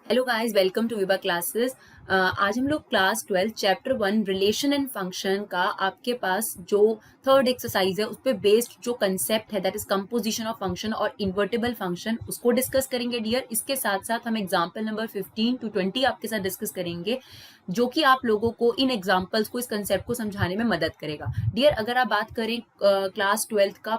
Hello guys, welcome to Vibha classes. आज हम लोग class 12 chapter 1 relation and function का आपके पास जो थर्ड एक्सरसाइज है उस पे बेस्ड जो कंसेप्ट है that is composition of function और इन्वर्टेबल फंक्शन उसको डिस्कस करेंगे डियर। इसके साथ साथ हम एग्जांपल नंबर 15 टू 20 आपके साथ डिस्कस करेंगे जो कि आप लोगों को इन एग्जांपल्स को, इस कंसेप्ट को समझाने में मदद करेगा। डियर, अगर आप बात करें क्लास 12 का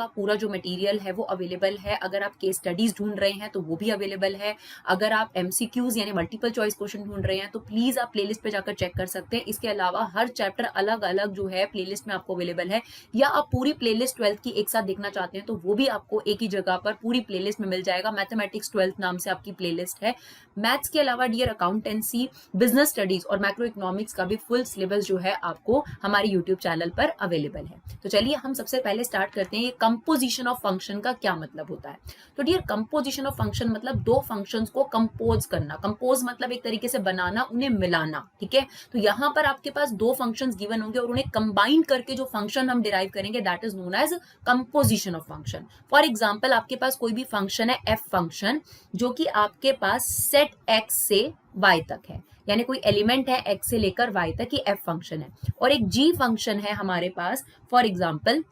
पूरा जो मटेरियल है वो अवेलेबल है। अगर आप केस स्टडीज ढूंढ रहे हैं तो वो भी अवेलेबल है। अगर आप एमसीक्यूज यानी मल्टीपल चॉइस क्वेश्चन ढूंढ रहे हैं तो प्लीज आप प्लेलिस्ट पे जाकर चेक कर सकते हैं। इसके अलावा हर चैप्टर अलग अलग जो है प्लेलिस्ट में आपको अवेलेबल है, या आप पूरी प्लेलिस्ट 12th की एक साथ देखना चाहते हैं तो वो भी आपको एक ही जगह पर पूरी प्लेलिस्ट में मिल जाएगा। मैथमेटिक्स 12th नाम से आपकी प्लेलिस्ट है। मैथ्स के अलावा डियर अकाउंटेंसी, बिजनेस स्टडीज और मैक्रो इकोनॉमिक्स का भी फुल सिलेबस जो है आपको हमारे यूट्यूब चैनल पर अवेलेबल है। तो चलिए हम सबसे पहले स्टार्ट करते हैं, ये कंपोजिशन ऑफ फंक्शन का क्या मतलब होता है। तो डियर, कंपोजिशन ऑफ फंक्शन मतलब दो फंक्शंस को कंपोज करना। कंपोज मतलब एक तरीके से बनाना, उन्हें मिलाना। ठीक है, तो यहां पर आपके पास दो फंक्शंस गिवन होंगे और उन्हें कंबाइन करके जो फंक्शन हम डिराइव करेंगे that is known as composition of function. For example, आपके पास कोई भी फंक्शन है एफ फंक्शन जो कि आपके पास सेट एक्स से वाई तक है, यानी कोई एलिमेंट है एक्स से लेकर वाई तक, ये एफ फंक्शन है। और एक जी फंक्शन है हमारे पास, for example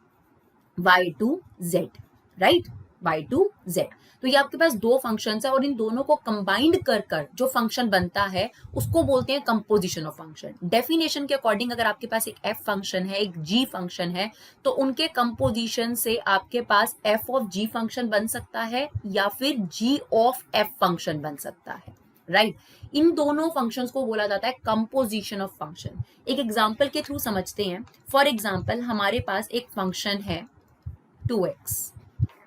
Y to Z, right, Y to Z. तो ये आपके पास दो फंक्शंस है और इन दोनों को कंबाइंड कर कर जो फंक्शन बनता है उसको बोलते हैं कंपोजिशन ऑफ फंक्शन। डेफिनेशन के अकॉर्डिंग अगर आपके पास एक एफ फंक्शन है, एक जी फंक्शन है, तो उनके कंपोजिशन से आपके पास एफ ऑफ जी फंक्शन बन सकता है या फिर जी ऑफ एफ फंक्शन बन सकता है, राइट। इन दोनों फंक्शंस को बोला जाता है कंपोजिशन ऑफ फंक्शन। एक एग्जांपल के थ्रू समझते हैं। फॉर एग्जांपल, हमारे पास एक फंक्शन है 2x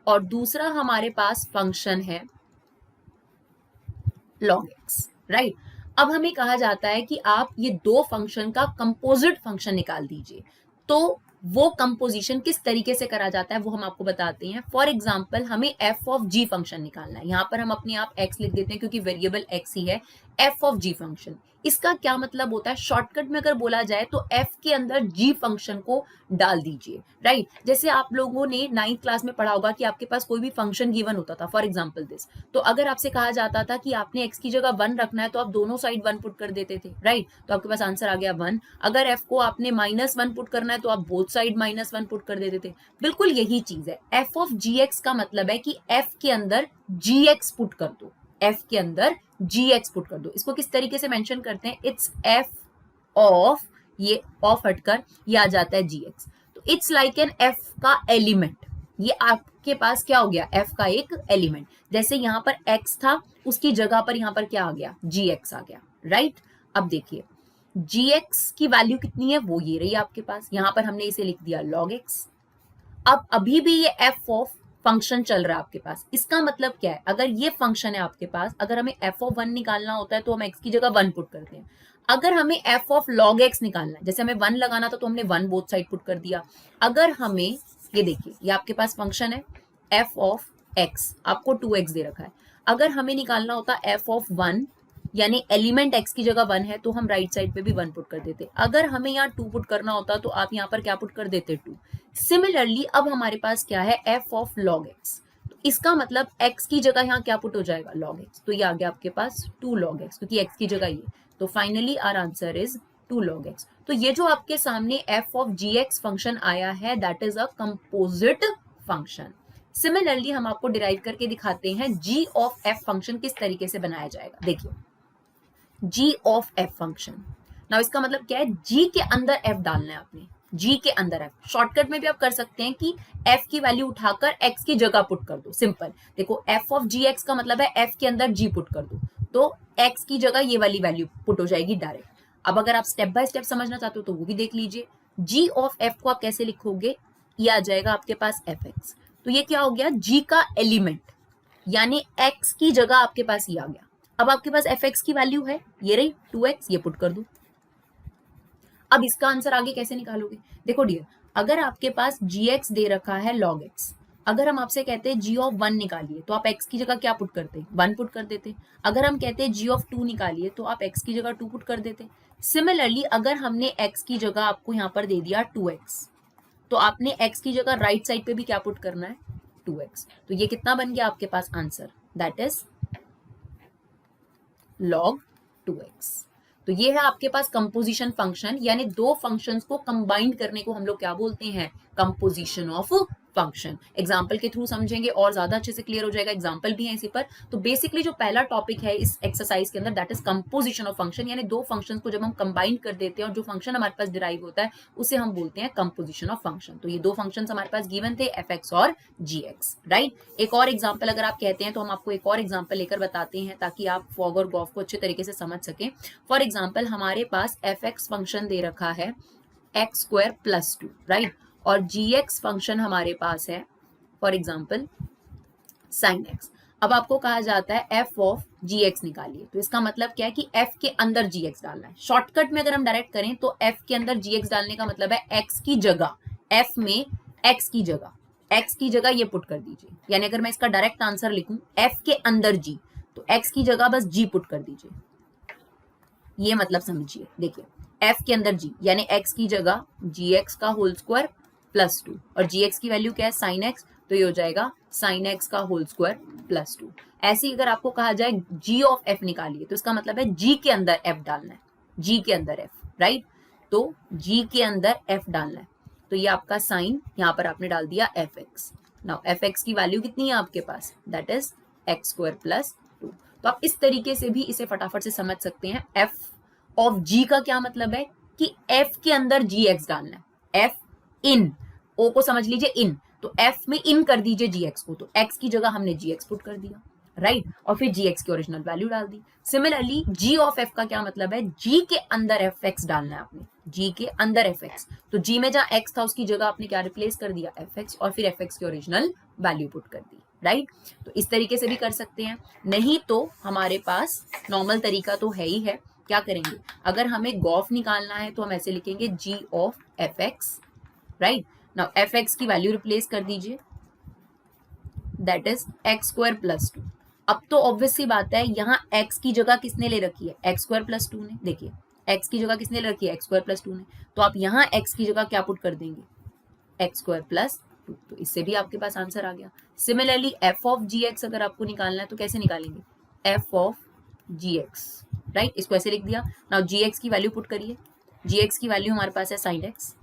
और दूसरा हमारे पास फंक्शन है log x, राइट। अब हमें कहा जाता है कि आप ये दो फंक्शन का कंपोजिट फंक्शन निकाल दीजिए। तो वो कंपोजिशन किस तरीके से करा जाता है वो हम आपको बताते हैं। फॉर एग्जांपल, हमें f ऑफ g फंक्शन निकालना है। यहां पर हम अपने आप x लिख देते हैं क्योंकि वेरिएबल x ही है। f ऑफ g फंक्शन, इसका क्या मतलब होता है? शॉर्टकट में अगर बोला जाए तो f के अंदर g फंक्शन को डाल दीजिए, राइट। जैसे आप लोगों ने 9th क्लास में पढ़ा होगा कि आपके पास कोई भी फंक्शन गिवन होता था, फॉर एग्जांपल दिस। तो अगर आपसे कहा जाता था कि आपने x की जगह 1 रखना है तो आप दोनों साइड 1 पुट कर देते थे, राइट। तो आपके पास आंसर आ गया 1। अगर f को आपने -1 पुट करना है तो आप बोथ साइड -1 पुट कर देते थे। बिल्कुल यही चीज है। f ऑफ gx का मतलब है कि f के अंदर gx पुट कर दो, f के अंदर gx पुट कर दो। इसको किस तरीके से मेंशन करते हैं? इट्स f ऑफ, ये ऑफ हटकर ये आ जाता है gx। तो इट्स लाइक एन f का एलिमेंट। ये आपके पास क्या हो गया? f का एक एलिमेंट। जैसे यहां पर x था, उसकी जगह पर यहां पर क्या आ गया? gx आ गया, राइट। अब देखिए gx की वैल्यू कितनी है, वो ये रही आपके पास। यहां पर हमने इसे लिख दिया log x। अब अभी भी ये f ऑफ फंक्शन चल रहा है आपके पास। इसका मतलब क्या है? अगर ये फंक्शन है आपके पास, अगर हमें f ऑफ 1 निकालना होता है तो हम x की जगह 1 पुट करते हैं। अगर हमें f ऑफ log x निकालना है, जैसे हमें 1 लगाना था तो हमने 1 बोथ साइड पुट कर दिया। अगर हमें, ये देखिए, ये आपके पास फंक्शन है f ऑफ x, आपको 2x दे रखा है। अगर हमें निकालना होता f ऑफ 1, यानी एलिमेंट x की जगह 1 है, तो हम राइट साइड पे भी 1 पुट कर देते। अगर हमें यहाँ 2 पुट करना होता तो आप यहाँ पर क्या पुट कर देते? 2। सिमिलरली अब हमारे पास क्या है? f of log x। तो इसका मतलब x की जगह यहाँ क्या पुट हो जाएगा? log x। तो ये आ गया आपके पास 2 log x, क्योंकि x की जगह ये। तो finally our answer is 2 log x। तो ये जो आपके सामने f ऑफ gx फंक्शन आया है that is a composite function. Similarly हम आपको डिराइव करके दिखाते हैं g ऑफ f फंक्शन किस तरीके से बनाया जाएगा। देखिए g of f function, now इसका मतलब क्या है? g के अंदर f डालना है आपने, g के अंदर f। शॉर्टकट में भी आप कर सकते हैं कि f की वैल्यू उठाकर x की जगह पुट कर दो, सिंपल। देखो f ऑफ gx का मतलब है f के अंदर g पुट कर दो, तो x की जगह ये वाली वैल्यू पुट हो जाएगी डायरेक्ट। अब अगर आप स्टेप बाय स्टेप समझना चाहते हो तो वो भी देख लीजिए। g ऑफ f को आप कैसे लिखोगे? ये आ जाएगा आपके पास fx। तो ये क्या हो गया? g का एलिमेंट, यानी x की जगह आपके पास ये आ गया। अब आपके पास fx की वैल्यू है, ये रही 2x, ये पुट कर दो। अब इसका आंसर आगे कैसे निकालोगे? देखो डियर, अगर आपके पास gx दे रखा है log x, अगर हम आपसे कहते हैं g ऑफ 1 निकालिए तो आप x की जगह क्या पुट करते? 1 पुट कर देते। अगर हम कहते हैं g ऑफ 2 निकालिए तो आप x की जगह 2 पुट कर देते। सिमिलरली अगर हमने x की जगह आपको यहां पर दे दिया 2x, तो आपने x की जगह राइट साइड पे भी क्या पुट करना है, 2x। तो ये कितना बन गया आपके पास answer, that is log 2x। तो ये है आपके पास कंपोजिशन फंक्शन, यानी दो फंक्शंस को कंबाइंड करने को हम लोग क्या बोलते हैं, कंपोजिशन ऑफ फंक्शन। एग्जाम्पल के थ्रू समझेंगे और ज्यादा अच्छे से क्लियर हो जाएगा, एग्जाम्पल भी है इसी पर। तो बेसिकली जो पहला टॉपिक है इस एक्सरसाइज के अंदर, that is composition of function, यानी दो फंक्शंस को जब हम कंबाइन कर देते हैं और जो फंक्शन हमारे पास डिराइव होता है उसे हम बोलते हैं कंपोजिशन ऑफ फंक्शन। तो ये दो फंक्शंस हमारे पास गिवन थे, fx और gx, राइट। एक और एग्जाम्पल अगर आप कहते हैं तो हम आपको एक और एग्जाम्पल लेकर बताते हैं ताकि आप फॉग और गॉफ को अच्छे तरीके से समझ सकें। फॉर एग्जाम्पल हमारे पास fx फंक्शन दे रखा है x² + 2, राइट, और gx फंक्शन हमारे पास है फॉर एग्जाम्पल sin x। अब आपको कहा जाता है f ऑफ gx निकालिए, तो इसका मतलब क्या है कि f के अंदर gx डालना है। शॉर्टकट में अगर हम डायरेक्ट करें तो f के अंदर gx डालने का मतलब है x की जगह, f में x की जगह ये पुट कर दीजिए। यानी अगर मैं इसका डायरेक्ट आंसर लिखूं f के अंदर g, तो x की जगह बस g पुट कर दीजिए। ये मतलब समझिए, देखिए f के अंदर g यानी x की जगह gx का होल स्क्वायर + 2, और gx की वैल्यू क्या है sin x, तो ये हो जाएगा sin x का होल स्क्वायर + 2। ऐसे ही अगर आपको कहा जाए g ऑफ f निकालिए, तो इसका मतलब है g के अंदर f डालना है, g के अंदर f, राइट। तो g के अंदर f डालना है, तो ये आपका साइन यहाँ पर आपने डाल दिया fx। नाउ fx की वैल्यू कितनी है आपके पास, दैट इज x² + 2। तो आप इस तरीके से भी इसे फटाफट से समझ सकते हैं। f ऑफ g का क्या मतलब है कि f के अंदर gx डालना है, f इन, o को समझ लीजिए इन, तो f में इन कर दीजिए gx को, तो x की जगह हमने gx पुट कर दिया, राइट, और फिर gx की ओरिजिनल वैल्यू डाल दी। सिमिलरली g ऑफ f का क्या मतलब है, g के अंदर fx डालना है आपने, g के अंदर fx, तो g में जहां x था उसकी जगह आपने क्या रिप्लेस कर दिया, fx, और फिर fx की ओरिजिनल वैल्यू पुट कर दी, राइट। तो इस तरीके से भी कर सकते हैं, नहीं तो हमारे पास नॉर्मल तरीका तो है ही है। क्या करेंगे, अगर हमें गॉफ निकालना है तो हम ऐसे लिखेंगे g of fx, right. Now fx की वैल्यू रिप्लेस कर दीजिए, दैट इज x² + 2। अब तो ऑब्वियस सी बात है, यहाँ x की जगह किसने ले रखी है, x² + 2 ने। देखिए x की जगह किसने ले रखी है, x² + 2 ने, तो आप यहाँ x की जगह क्या पुट कर देंगे, x² + 2, तो इससे भी आपके पास आंसर आ गया। सिमिलरली f ऑफ gx अगर आपको निकालना है तो कैसे निकालेंगे, f ऑफ gx, राइट, इसको ऐसे लिख दिया। नाउ gx की वैल्यू पुट करिए, gx की वैल्यू हमारे पास है sin x।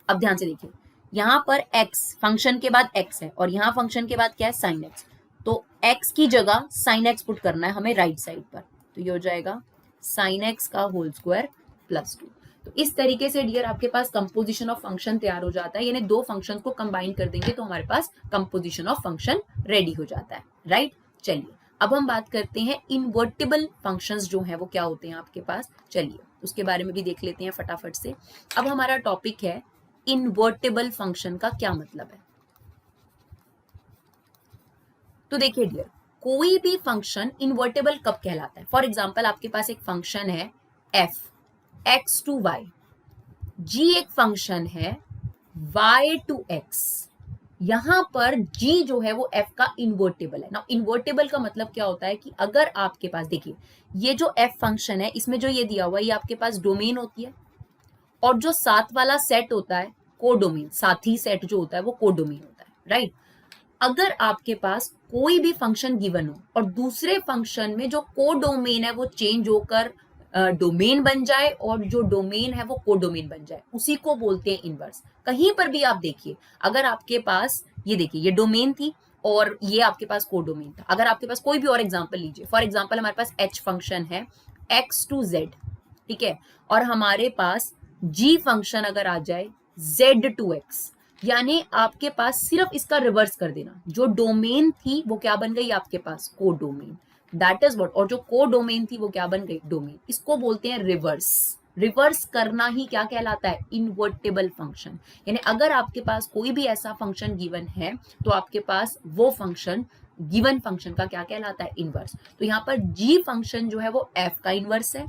अब ध्यान से देखिए, यहाँ पर x फंक्शन के बाद x है और यहाँ फंक्शन के बाद क्या है, sin x, तो x की जगह sin x पुट करना है हमें राइट साइड पर, तो ये हो जाएगा sin x का होल स्क्वायर + 2। तो इस तरीके से डियर आपके पास कंपोजिशन ऑफ फंक्शन तैयार हो जाता है, यानी दो फंक्शन को कंबाइन कर देंगे तो हमारे पास कंपोजिशन ऑफ फंक्शन रेडी हो जाता है, राइट। चलिए अब हम बात करते हैं इनवर्टिबल फंक्शंस जो है वो क्या होते हैं आपके पास, चलिए उसके बारे में भी देख लेते हैं फटाफट से। अब हमारा टॉपिक है इनवर्टिबल फंक्शन का क्या मतलब है। तो देखिए डियर, कोई भी फंक्शन इनवर्टेबल कब कहलाता है। फॉर एग्जांपल आपके पास एक फंक्शन है f x to y, g एक फंक्शन है y to x, यहां पर g जो है वो f का इनवर्टेबल है ना। इनवर्टेबल का मतलब क्या होता है कि अगर आपके पास, देखिए ये जो f फंक्शन है इसमें जो ये दिया हुआ है ये आपके पास डोमेन होती है, और जो साथ वाला सेट होता है कोडोमेन, साथी सेट जो होता है वो कोडोमेन होता है, राइट। अगर आपके पास कोई भी फंक्शन गिवन हो और दूसरे फंक्शन में जो कोडोमेन है वो चेंज होकर डोमेन बन जाए और जो डोमेन है वो कोडोमेन बन जाए, उसी को बोलते हैं इनवर्स। कहीं पर भी आप देखिए, अगर आपके पास ये देखिए ये डोमेन थी और ये आपके पास कोडोमेन था। अगर आपके पास कोई भी और एग्जांपल लीजिए, फॉर एग्जांपल हमारे पास h फंक्शन है x to z, ठीक है, और हमारे पास g फंक्शन अगर आ जाए z to x, यानी आपके पास सिर्फ इसका रिवर्स कर देना, जो डोमेन थी वो क्या बन गई आपके पास, कोडोमेन, दैट इज व्हाट, और जो कोडोमेन थी वो क्या बन गई, डोमेन। इसको बोलते हैं रिवर्स। रिवर्स करना ही क्या कहलाता है, इनवर्टेबल फंक्शन। यानी अगर आपके पास कोई भी ऐसा फंक्शन गिवन है तो आपके पास वो फंक्शन गिवन फंक्शन का क्या कहलाता है, इनवर्स। तो यहाँ पर g फंक्शन जो है वो f का इनवर्स है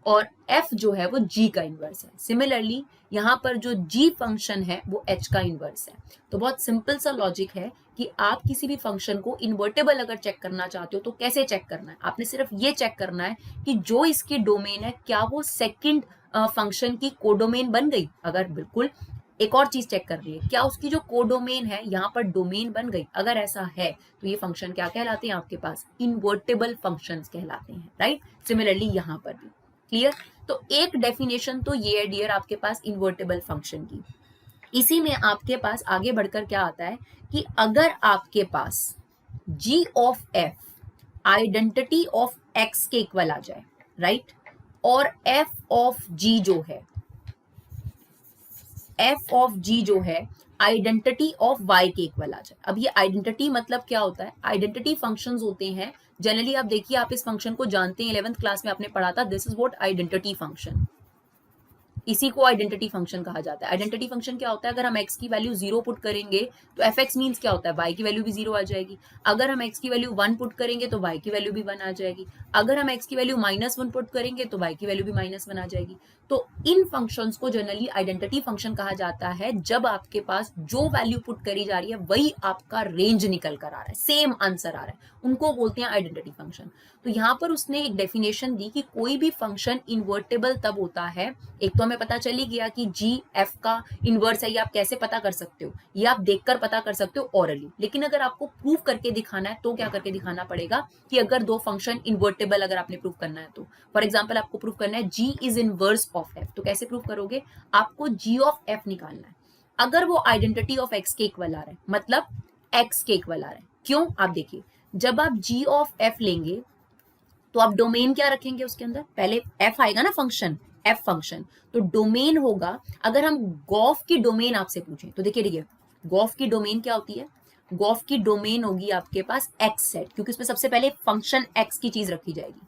और f जो है वो g का इनवर्स है। सिमिलरली यहाँ पर जो g फंक्शन है वो h का इनवर्स है। तो बहुत सिंपल सा लॉजिक है कि आप किसी भी फंक्शन को इन्वर्टेबल अगर चेक करना चाहते हो तो कैसे चेक करना है, आपने सिर्फ ये चेक करना है कि जो इसकी डोमेन है क्या वो सेकंड फंक्शन की कोडोमेन बन गई। अगर बिल्कुल, एक और चीज चेक कर रही है क्या उसकी जो कोडोमेन है यहाँ पर डोमेन बन गई। अगर ऐसा है तो ये फंक्शन क्या कहलाते हैं आपके पास, इन्वर्टेबल फंक्शंस कहलाते हैं, राइट। सिमिलरली यहाँ पर भी क्लियर। तो एक डेफिनेशन तो ये है डियर आपके पास इन्वर्टेबल फंक्शन की। इसी में आपके पास आगे बढ़कर क्या आता है कि अगर आपके पास g of f identity of x के इक्वल आ जाए, राइट, और f ऑफ g जो है आइडेंटिटी ऑफ y के इक्वल आ जाए। अब ये आइडेंटिटी मतलब क्या होता है, आइडेंटिटी फंक्शंस होते हैं जनरली, आप देखिए आप इस फंक्शन को जानते हैं, 11th क्लास में आपने पढ़ा था, this is what identity function. इसी को आइडेंटिटी फंक्शन कहा जाता है। आइडेंटिटी फंक्शन क्या होता है, अगर हम x की वैल्यू 0 पुट करेंगे तो fx मींस क्या होता है, y की वैल्यू भी 0 आ जाएगी। अगर हम x की वैल्यू 1 पुट करेंगे तो y की वैल्यू भी 1 आ जाएगी। अगर हम x की वैल्यू -1 पुट करेंगे तो y की वैल्यू भी -1 आ जाएगी। तो इन फंक्शंस को जनरली आइडेंटिटी फंक्शन कहा जाता है जब आपके पास जो वैल्यू पुट करी जा रही है वही आपका रेंज निकल कर आ रहा है, सेम आंसर आ रहा है, उनको बोलते हैं आइडेंटिटी फंक्शन। तो यहाँ पर उसने एक डेफिनेशन दी कि कोई भी फंक्शन इन्वर्टेबल तब होता है, एक तो हमें पता चली गया कि g f का इनवर्स है, ये आप कैसे पता कर सकते हो, ये आप देखकर पता कर सकते हो ऑरली। लेकिन अगर आपको प्रूफ करके दिखाना है तो क्या करके दिखाना पड़ेगा कि अगर दो फंक्शन इन्वर्टेबल अगर आपने प्रूफ करना है तो फॉर एग्जांपल आपको प्रूफ करना है g is inverse of f, तो कैसे प्रूफ करोगे, आपको g ऑफ f निकालना है। अगर वो आइडेंटिटी ऑफ x के इक्वल आ रहा है, मतलब x के इक्वल आ रहा है, क्यों, आप देखिए जब आप g ऑफ f लेंगे तो आप डोमेन क्या रखेंगे उसके अंदर, पहले f आएगा ना फंक्शन, f फंक्शन, तो डोमेन होगा। अगर हम गॉफ की डोमेन आपसे पूछें तो देखिए गॉफ की डोमेन क्या होती है, गॉफ की डोमेन होगी आपके पास x सेट, क्योंकि उसमें सबसे पहले फंक्शन x की चीज रखी जाएगी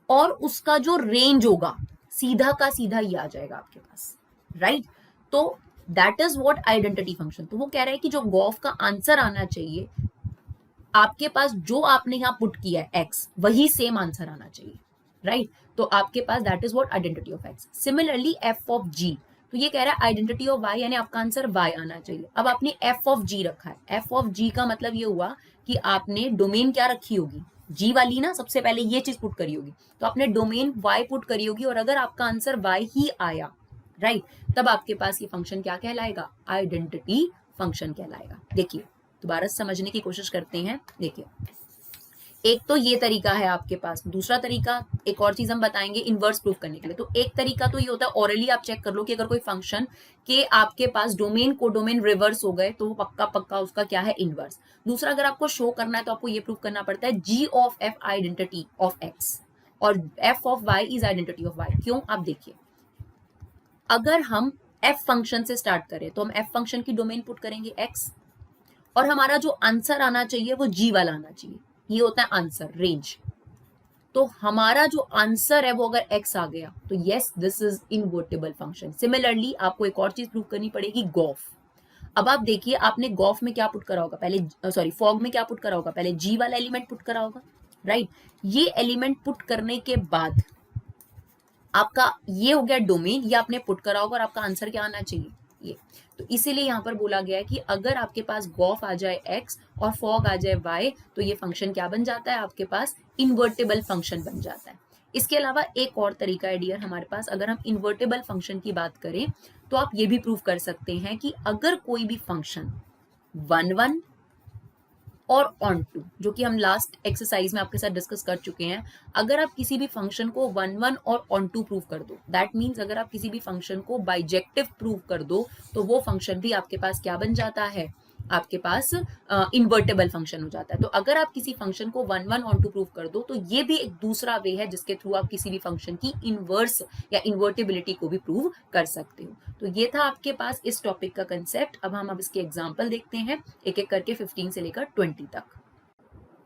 और उसका जो रेंज होगा सीधा का सीधा ये आ जाएगा आपके पास, राइट। तो that is what identity function. तो वो कह रहा है कि जो गॉफ का आंसर आना चाहिए आपके पास, जो आपने यहाँ पुट किया है x, वही सेम आंसर आना चाहिए, राइट। तो आपके पास that is what identity of x। Similarly f of g, तो ये कह रहा है आइडेंटिटी ऑफ y, यानी आपका आंसर y आना चाहिए। अब आपने f ऑफ g रखा है, f ऑफ g का मतलब ये हुआ कि आपने डोमेन क्या रखी होगी, g वाली ना, सबसे पहले ये चीज पुट करी होगी, तो आपने डोमेन y पुट करी होगी, और अगर आपका आंसर y ही आया, राइट, तब आपके पास ये फंक्शन क्या कहलाएगा, आइडेंटिटी फंक्शन कहलाएगा। देखिए दोबारा समझने की कोशिश करते हैं। देखिए एक तो ये तरीका है आपके पास, दूसरा तरीका एक और चीज हम बताएंगे इनवर्स प्रूफ करने के लिए। तो एक तरीका तो ये होता है ऑरली आप चेक कर लो कि अगर कोई फंक्शन के आपके पास डोमेन को डोमेन रिवर्स हो गए तो वो पक्का पक्का उसका क्या है, इनवर्स। दूसरा अगर आपको शो करना है तो आपको ये प्रूफ करना पड़ता है g of f identity of x और f of y is identity of y। क्यों, आप देखिए अगर हम f फंक्शन से स्टार्ट करें तो हम f फंक्शन की डोमेन पुट करेंगे x, और हमारा जो आंसर आना चाहिए वो g वाला आना चाहिए, ये होता है आंसर, रेंज। तो हमारा जो आंसर है वो अगर x आ गया तो yes this is invertible function. Similarly आपको एक और चीज प्रूव करनी पड़ेगी, गॉफ। अब आप देखिए आपने गॉफ में क्या पुट करा होगा पहले, सॉरी फॉग में क्या पुट करा होगा, पहले g वाला एलिमेंट पुट करा होगा, राइट। ये एलिमेंट पुट करने के बाद आपका ये हो गया डोमेन, ये आपने पुट करा होगा और आपका आंसर क्या आना चाहिए, ये। तो इसीलिए यहाँ पर बोला गया है कि अगर आपके पास गॉफ आ जाए x और फॉग आ जाए y तो ये फंक्शन क्या बन जाता है, आपके पास इन्वर्टेबल फंक्शन बन जाता है। इसके अलावा एक और तरीका है डियर हमारे पास, अगर हम इन्वर्टेबल फंक्शन की बात करें तो आप ये भी प्रूव कर सकते हैं कि अगर कोई भी फंक्शन 1 1 और ऑन टू, जो कि हम लास्ट एक्सरसाइज में आपके साथ डिस्कस कर चुके हैं, अगर आप किसी भी फंक्शन को 1 1 और ऑन टू प्रूव कर दो, दैट मीन्स अगर आप किसी भी फंक्शन को बाइजेक्टिव प्रूव कर दो तो वो फंक्शन भी आपके पास क्या बन जाता है, आपके पास इन्वर्टेबल फंक्शन हो जाता है। तो अगर आप किसी फंक्शन को 1 1 ऑन टू प्रूव कर दो तो ये भी एक दूसरा वे है जिसके थ्रू आप किसी भी फंक्शन की इनवर्स या इन्वर्टेबिलिटी को भी प्रूव कर सकते हो। तो ये था आपके पास इस टॉपिक का कंसेप्ट। अब इसके एग्जाम्पल देखते हैं एक एक करके 15 से लेकर 20 तक।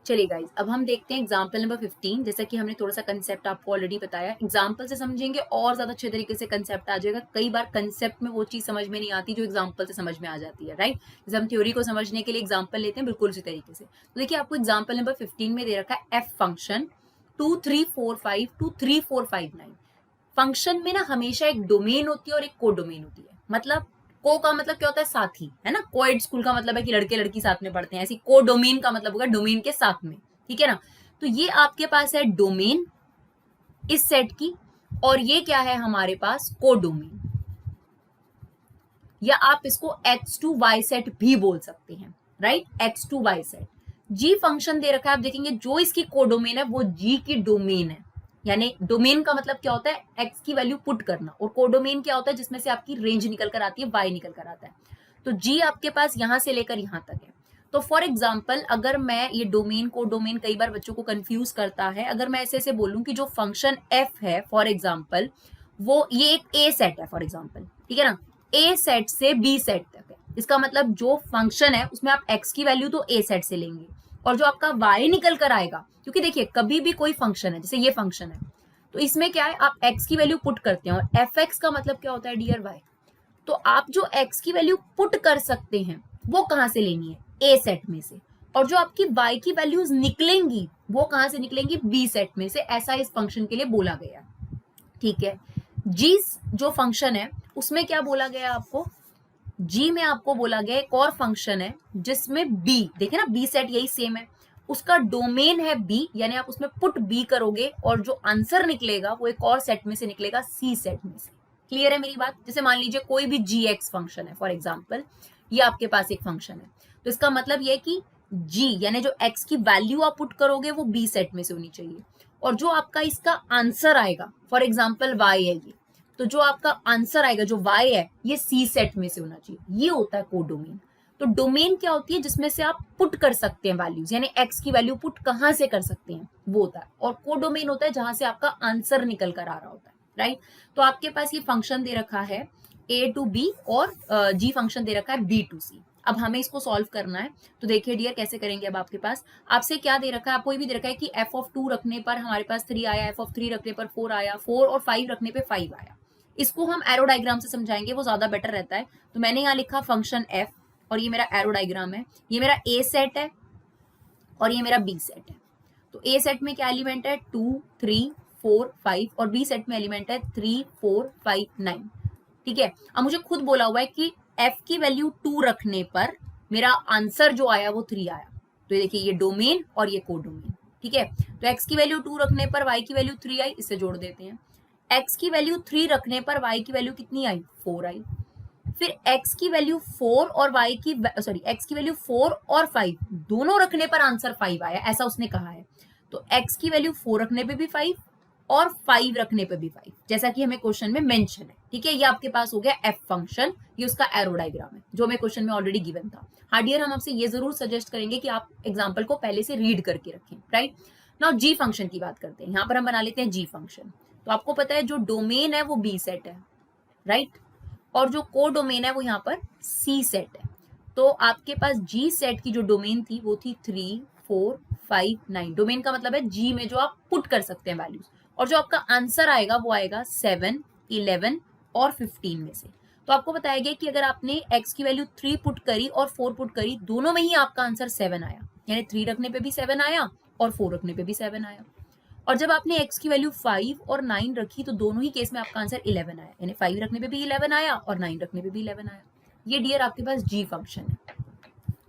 चलिए गाइज अब हम देखते हैं एग्जाम्पल नंबर 15। जैसा कि हमने थोड़ा सा कंसेप्ट आपको ऑलरेडी बताया, एग्जाम्पल से समझेंगे और ज्यादा अच्छे तरीके से कंसेप्ट आ जाएगा। कई बार कंसेप्ट में वो चीज समझ में नहीं आती जो एग्जाम्पल से समझ में आ जाती है, राइट। जैसे हम थ्योरी को समझने के लिए एग्जाम्पल लेते हैं बिल्कुल उसी तरीके से। तो देखिए आपको एग्जाम्पल नंबर 15 में दे रखा है एफ फंक्शन 2 3 4 5 2 3 4 5 9। फंक्शन में ना हमेशा एक डोमेन होती है और एक को डोमेन होती है। मतलब को का मतलब क्या होता है, साथी, है ना। कोएड स्कूल का मतलब है कि लड़के लड़की साथ में पढ़ते हैं, ऐसी को डोमेन का मतलब होगा डोमेन के साथ में, ठीक है ना। तो ये आपके पास है डोमेन इस सेट की, और ये क्या है हमारे पास, को डोमेन, या आप इसको एक्स टू वाई सेट भी बोल सकते हैं, right, X to Y set. G function दे रखा है, आप देखेंगे जो इसकी कोडोमेन है वो जी की डोमेन है। यानी डोमेन का मतलब क्या होता है, एक्स की वैल्यू पुट करना, और कोडोमेन क्या होता है, जिसमें से आपकी रेंज निकल कर आती है, वाई निकल कर आता है। तो जी आपके पास यहां से लेकर यहां तक है। तो फॉर एग्जाम्पल अगर मैं ये डोमेन कोडोमेन कई बार बच्चों को कंफ्यूज करता है, अगर मैं ऐसे ऐसे बोलूं कि जो फंक्शन एफ है फॉर एग्जाम्पल, वो ये एक ए सेट है फॉर एग्जाम्पल, ठीक है ना, ए सेट से बी सेट तक है। इसका मतलब जो फंक्शन है उसमें आप एक्स की वैल्यू तो ए सेट से लेंगे, और जो आपका वाई निकल कर आएगा, क्योंकि देखिए कभी भी कोई फंक्शन है, जैसे ये फंक्शन है, तो इसमें क्या है, आप एक्स की वैल्यू पुट करते हैं, और एफ एक्स का मतलब क्या होता है, डियर वाई। तो आप जो एक्स की वैल्यू पुट कर सकते हैं वो कहां से लेनी है, ए सेट में से, और जो आपकी वाई की वैल्यूज निकलेंगी वो कहां से निकलेंगी, बी सेट में से। ऐसा इस फंक्शन के लिए बोला गया, ठीक है। जी जो फंक्शन है उसमें क्या बोला गया आपको, जी में आपको बोला गया एक और फंक्शन है जिसमें बी, देखे ना बी सेट यही सेम है, उसका डोमेन है बी, यानी आप उसमें पुट बी करोगे और जो आंसर निकलेगा वो एक और सेट में से निकलेगा, सी सेट में से। क्लियर है मेरी बात। जैसे मान लीजिए कोई भी जी एक्स फंक्शन है फॉर एग्जाम्पल, ये आपके पास एक फंक्शन है, तो इसका मतलब ये कि जी यानी जो एक्स की वैल्यू आप पुट करोगे वो बी सेट में से होनी चाहिए, और जो आपका इसका आंसर आएगा फॉर एग्जाम्पल वाई है ये, तो जो आपका आंसर आएगा जो वाई है ये सी सेट में से होना चाहिए। ये होता है कोडोमेन। तो डोमेन क्या होती है, जिसमें से आप पुट कर सकते हैं वैल्यूज, यानी एक्स की वैल्यू पुट कहां से कर सकते हैं वो होता है, और कोडोमेन होता है जहां से आपका आंसर निकल कर आ रहा होता है, राइट। तो आपके पास ये फंक्शन दे रखा है ए टू बी, और जी फंक्शन दे रखा है बी टू सी। अब हमें इसको सॉल्व करना है, तो देखिए डियर कैसे करेंगे। अब आपके पास आपसे क्या दे रखा है, आपको ये भी दे रखा है कि एफ ऑफ 2 रखने पर हमारे पास 3 आया, एफ ऑफ 3 रखने पर 4 आया, 4 और 5 रखने पे 5 आया। इसको हम एरो डायग्राम से समझाएंगे, वो ज्यादा बेटर रहता है। तो मैंने यहाँ लिखा फंक्शन एफ, और ये मेरा एरो डायग्राम है, ये मेरा ए सेट है और ये मेरा बी सेट है। तो ए सेट में क्या एलिमेंट है, 2 3 4 5, और बी सेट में एलिमेंट है 3 4 5 9, ठीक है। अब मुझे खुद बोला हुआ है कि एफ की वैल्यू 2 रखने पर मेरा आंसर जो आया वो 3 आया। तो ये देखिए ये डोमेन और ये कोडोमेन, ठीक है। तो एक्स की वैल्यू 2 रखने पर वाई की वैल्यू 3 आई, इससे जोड़ देते हैं। एक्स की वैल्यू 3 रखने पर वाई की वैल्यू कितनी आई, 4 आई। फिर एक्स की वैल्यू 4 और वाई की सॉरी एक्स की वैल्यू 4 और 5 दोनों रखने पर आंसर 5 आया, ऐसा उसने कहा है। तो एक्स की वैल्यू 4 रखने पे भी 5 और 5 रखने पे भी 5, जैसा कि हमें क्वेश्चन में मेंशन है, ठीक है। ये आपके पास हो गया एफ फंक्शन, ये उसका एरो डायग्राम है जो हमें क्वेश्चन में ऑलरेडी गिवन था। हाँ डियर, हम आपसे ये जरूर सजेस्ट करेंगे कि आप एग्जाम्पल को पहले से रीड करके रखें, राइट। नाउ जी फंक्शन की बात करते हैं, यहाँ पर हम बना लेते हैं जी फंक्शन। तो आपको पता है जो डोमेन है वो बी सेट है, राइट, और जो को डोमेन है वो यहाँ पर सी सेट है। तो आपके पास जी सेट की जो डोमेन थी वो थी 3 4 5 9। डोमेन का मतलब है जी में जो आप पुट कर सकते हैं वैल्यूज, और जो आपका आंसर आएगा वो आएगा 7 11 और 15 में से। तो आपको बताया गया कि अगर आपने x की वैल्यू 3 पुट करी और 4 पुट करी, दोनों में ही आपका आंसर 7 आया, यानी 3 रखने पे भी 7 आया और 4 रखने पे भी 7 आया। और जब आपने x की वैल्यू 5 और 9 रखी तो दोनों ही केस में आपका आंसर 11 आया, यानी 5 रखने पे भी 11 आया और 9 रखने पे भी 11 आया। ये डियर आपके पास जी फंक्शन है,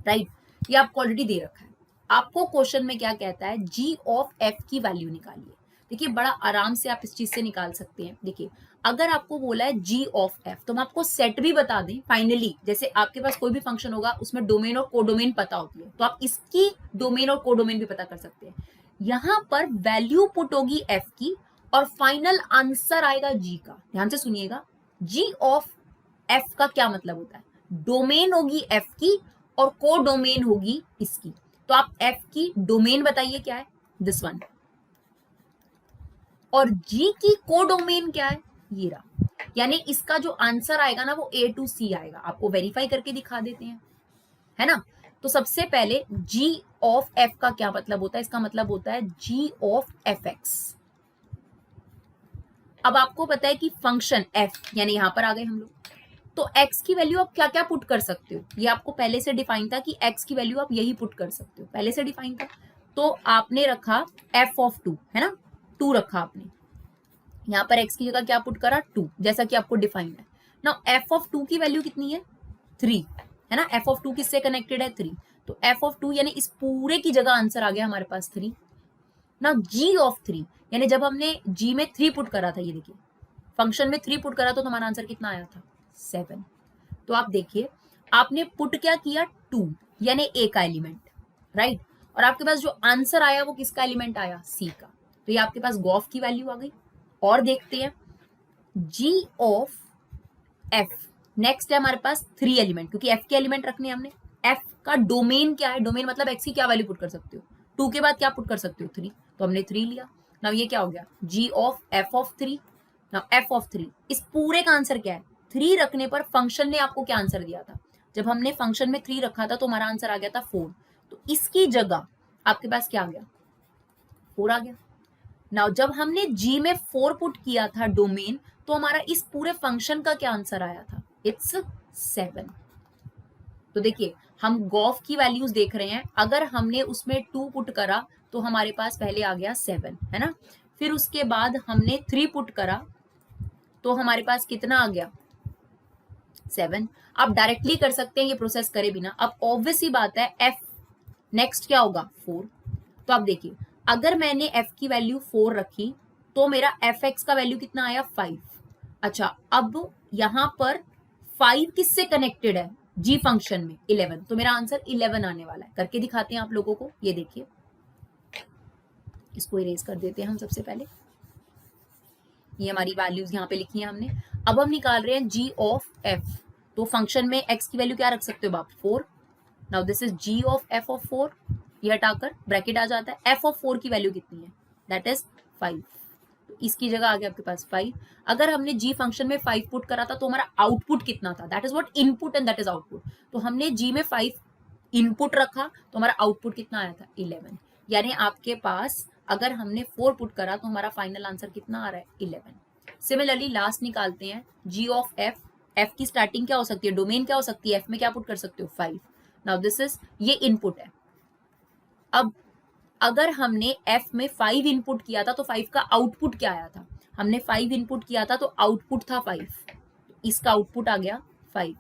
राइट। ये आपको ऑलरेडी दे रखा है। आपको क्वेश्चन में क्या कहता है, जी ऑफ एफ की वैल्यू निकालिए। देखिए बड़ा आराम से आप इस चीज से निकाल सकते हैं। देखिए अगर आपको बोला है जी ऑफ एफ, तो हम आपको सेट भी बता दें फाइनली, जैसे आपके पास कोई भी फंक्शन होगा उसमें डोमेन और कोडोमेन पता होती है, तो आप इसकी डोमेन और कोडोमेन भी पता कर सकते हैं। यहां पर वैल्यू पुट होगी एफ की और फाइनल आंसर आएगा जी का। ध्यान से सुनिएगा, जी ऑफ एफ का क्या मतलब होता है, डोमेन होगी एफ की और को डोमेन होगी इसकी। तो आप एफ की डोमेन बताइए क्या है, दिस वन, और जी की को डोमेन क्या है, ये रहा। यानी इसका जो आंसर आएगा ना वो ए टू सी आएगा। आपको वेरीफाई करके दिखा देते हैं, है ना। तो सबसे पहले जी ऑफ एफ का क्या मतलब होता है, इसका मतलब होता है जी ऑफ एफ एक्स। अब आपको पता है कि फंक्शन एफ, यानी यहां पर आ गए हम लोग, तो x की वैल्यू आप क्या क्या पुट कर सकते हो, ये आपको पहले से डिफाइन था कि x की वैल्यू आप यही पुट कर सकते हो, पहले से डिफाइन था। तो आपने रखा f ऑफ 2, है ना, 2 रखा आपने, यहाँ पर x की जगह क्या पुट करा 2, जैसा कि आपको डिफाइंड है। नाउ f ऑफ 2 की वैल्यू कितनी है 3, है ना। f ऑफ 2 किससे कनेक्टेड है 3, तो f ऑफ 2 यानी इस पूरे की जगह आंसर आ गया हमारे पास 3। नाउ g ऑफ 3 यानी जब हमने g में 3 पुट करा था, ये देखिए फंक्शन में 3 पुट करा तो हमारा आंसर कितना आया था 7। तो आप देखिए आपने पुट क्या किया 2 यानी a का एलिमेंट, राइट, और आपके पास जो आंसर आया वो किसका एलिमेंट आया c का। तो ये आपके पास गॉफ की वैल्यू आ गई। और देखते हैं g ऑफ f, नेक्स्ट है हमारे पास 3 एलिमेंट, क्योंकि f के एलिमेंट रखने हैं हमने। f का डोमेन क्या है, डोमेन मतलब x की क्या वैल्यू पुट कर सकते हो 2 के बाद क्या पुट कर सकते हो 3, तो हमने 3 लिया। नाउ ये क्या हो गया g of f of 3। Now f of 3, इस पूरे का आंसर क्या है 3 रखने पर फंक्शन ने आपको क्या आंसर दिया था, जब हमने फंक्शन में 3 रखा था तो हमारा आंसर आ गया था 4, तो इसकी जगह आपके पास क्या आ गया 4 आ गया। नाउ जब हमने g में 4 पुट किया था डोमेन, तो हमारा इस पूरे फंक्शन का क्या आंसर आया था इट्स 7। तो देखिए हम गॉफ की वैल्यूज देख रहे हैं, अगर हमने उसमें 2 पुट करा तो हमारे पास पहले आ गया 7, है ना। फिर उसके बाद हमने 3 पुट करा तो हमारे पास कितना आ गया 7। आप डायरेक्टली कर सकते हैं ये प्रोसेस करे बिना। अब ऑब्वियस ही बात है f नेक्स्ट क्या होगा 4। तो आप देखिए अगर मैंने f की वैल्यू 4 रखी तो मेरा fx का वैल्यू कितना आया 5। अच्छा अब यहां पर 5 किससे कनेक्टेड है g फंक्शन में 11, तो मेरा आंसर 11 आने वाला है। करके दिखाते हैं आप लोगों को, ये देखिए इसको इरेज कर देते हैं हम सबसे पहले। ये हमारी वैल्यूज यहाँ पे लिखी है हमने। अब हम निकाल रहे हैं g ऑफ f, तो फंक्शन में x की वैल्यू क्या रख सकते हो आप 4। Now this is g of f of 4, ये हटाकर ब्रैकेट आ जाता है। f ऑफ 4 की वैल्यू कितनी है दैट इज 5, तो इसकी जगह आ गया आपके पास 5। अगर हमने g फंक्शन में 5 पुट करा था तो हमारा आउटपुट कितना था, that is what input and that is output. तो हमने g में 5 इनपुट रखा तो हमारा आउटपुट कितना आया था 11, यानी आपके पास अगर हमने 4 पुट करा तो हमारा फाइनल आंसर कितना आ रहा है 11। सिमिलरली लास्ट निकालते हैं g ऑफ f, f की स्टार्टिंग क्या हो सकती है, डोमेन क्या हो सकती है, f में क्या पुट कर सकते हो 5। नाउ दिस इज ये इनपुट है। अब अगर हमने f में 5 इनपुट किया था तो 5 का आउटपुट क्या आया था, हमने 5 इनपुट किया था तो आउटपुट था 5, इसका आउटपुट आ गया 5।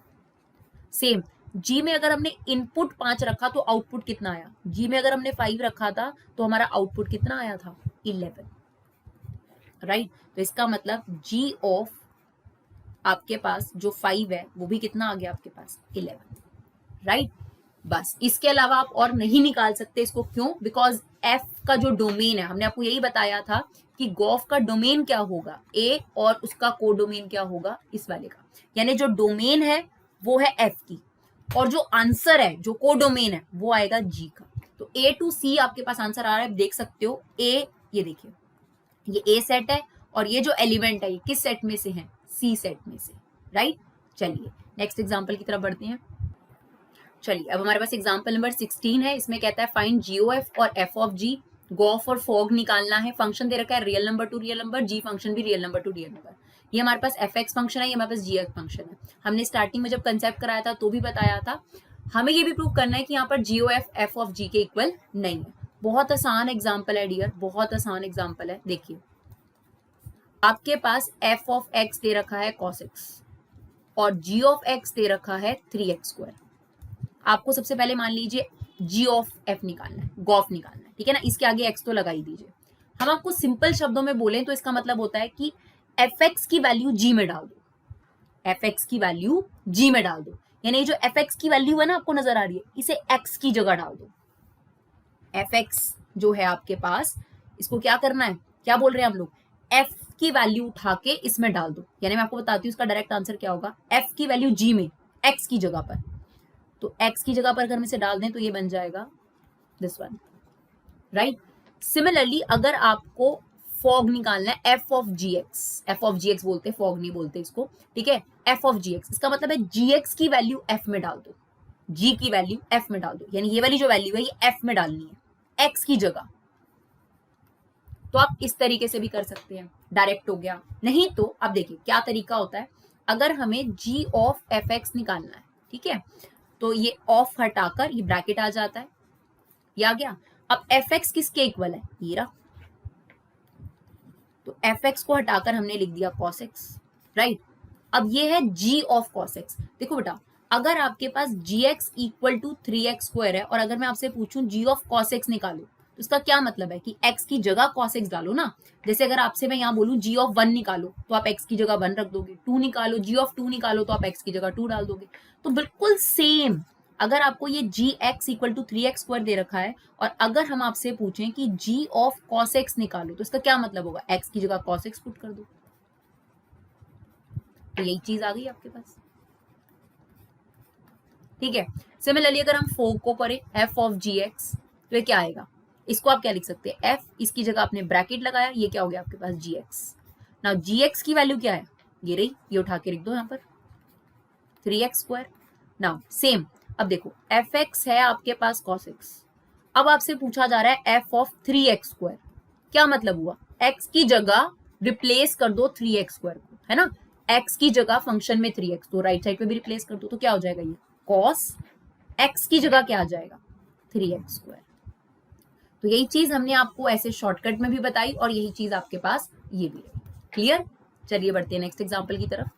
सेम g में अगर हमने इनपुट 5 रखा तो आउटपुट कितना आया, g में अगर हमने 5 रखा था तो हमारा आउटपुट कितना आया था 11, राइट। तो इसका मतलब g ऑफ आपके पास जो 5 है वो भी कितना आ गया आपके पास 11, राइट। बस इसके अलावा आप और नहीं निकाल सकते इसको, क्यों, बिकॉज f का जो डोमेन है हमने आपको यही बताया था कि गॉफ का डोमेन क्या होगा a और उसका कोडोमेन क्या होगा इस वाले का, यानी जो डोमेन है वो है f की और जो आंसर है जो कोडोमेन है वो आएगा g का। तो a टू c आपके पास आंसर आ रहा है, देख सकते हो a, ये देखिए ये a सेट है और ये जो एलिमेंट है ये किस सेट में से है c सेट में से, राइट। चलिए नेक्स्ट एग्जांपल की तरफ बढ़ते हैं। चलिए अब हमारे पास एग्जांपल नंबर 16 है, इसमें कहता है फाइंड GOF और F ऑफ G, गॉफ और फॉग निकालना है। फंक्शन दे रखा है real number to real number, G function भी real number to real number. ये हमारे पास fx फंक्शन है, ये हमारे पास gx फंक्शन है। हमने स्टार्टिंग में जब कंसेप्ट कराया था तो भी बताया था, हमें ये भी प्रूव करना है कि यहाँ पर GOF F ऑफ G के इक्वल नहीं है। बहुत आसान एग्जाम्पल है डियर, बहुत आसान एग्जाम्पल है। देखिए आपके पास f ऑफ x दे रखा है cos x और g ऑफ x दे रखा है 3x²। आपको सबसे पहले मान लीजिए g ऑफ f निकालना है, गॉफ निकालना है, ठीक है ना। इसके आगे x तो लगा ही दीजिए। हम आपको सिंपल शब्दों में बोलें तो इसका मतलब होता है कि fx की वैल्यू g में डाल दो, fx की वैल्यू g में डाल दो, यानी जो fx की वैल्यू है ना आपको नजर आ रही है, इसे x की जगह डाल दो। fx जो है आपके पास, इसको क्या करना है, क्या बोल रहे हैं हम लोग, f की वैल्यू उठा के इसमें डाल दो। यानी मैं आपको बताती हूँ इसका डायरेक्ट आंसर क्या होगा, f की वैल्यू g में x की जगह पर, तो x की जगह पर अगर हम इसे डाल दें तो ये बन जाएगा दिस वन, राइट। सिमिलरली अगर आपको फॉग निकालना है f ऑफ gx बोलते हैं, फॉग नहीं बोलते इसको, ठीक है। f ऑफ gx इसका मतलब है gx की वैल्यू f में डाल दो, g की वैल्यू f में डाल दो, यानी ये वाली जो वैल्यू है ये f में डालनी है x की जगह। तो आप इस तरीके से भी कर सकते हैं, डायरेक्ट हो गया। नहीं तो आप देखिए क्या तरीका होता है, अगर हमें g ऑफ fx निकालना है, ठीक है, तो ये ऑफ हटाकर ये ब्रैकेट आ जाता है, ये आ गया। अब fx किसके इक्वल है, ये रहा, तो एफ एक्स को हटाकर हमने लिख दिया कॉस एक्स, राइट। अब ये है जी ऑफ कॉस एक्स। देखो बेटा, अगर आपके पास जी एक्स इक्वल टू 3x² है और अगर मैं आपसे पूछूं जी ऑफ कॉस एक्स निकालो, तो इसका क्या मतलब है कि x की जगह cos x डालो ना। जैसे अगर आपसे मैं यहाँ बोलूं g ऑफ 1 निकालो तो आप x की जगह 1 रख दोगे, 2 निकालो, g ऑफ 2 निकालो तो आप x की जगह 2 डाल दोगे। तो बिल्कुल सेम, अगर आपको ये जी एक्स इक्वल टू 3x² दे रखा है और अगर हम आपसे पूछें कि g ऑफ cos x निकालो, तो इसका क्या मतलब होगा, x की जगह cos x पुट कर दो। तो यही चीज आ गई आपके पास, ठीक है। सिमिलरली अगर हम 4 को करें f ऑफ जी एक्स, तो ये क्या आएगा, इसको आप क्या लिख सकते हैं, f इसकी जगह आपने ब्रैकेट लगाया, ये क्या हो गया आपके पास जी एक्स। ना जी एक्स की वैल्यू क्या है, ये रही, ये उठा के लिख दो यहाँ पर 3x²। नाउ सेम, अब देखो एफ एक्स है आपके पास cos x, अब आपसे पूछा जा रहा है f ऑफ 3x², क्या मतलब हुआ, x की जगह रिप्लेस कर दो 3x² को, है ना, x की जगह फंक्शन में 3x, तो राइट साइड पे भी रिप्लेस कर दो, तो क्या हो जाएगा ये cos x की जगह क्या आ जाएगा 3x²। तो यही चीज हमने आपको ऐसे शॉर्टकट में भी बताई और यही चीज आपके पास ये भी है। क्लियर, चलिए बढ़ते हैं नेक्स्ट एग्जांपल की तरफ।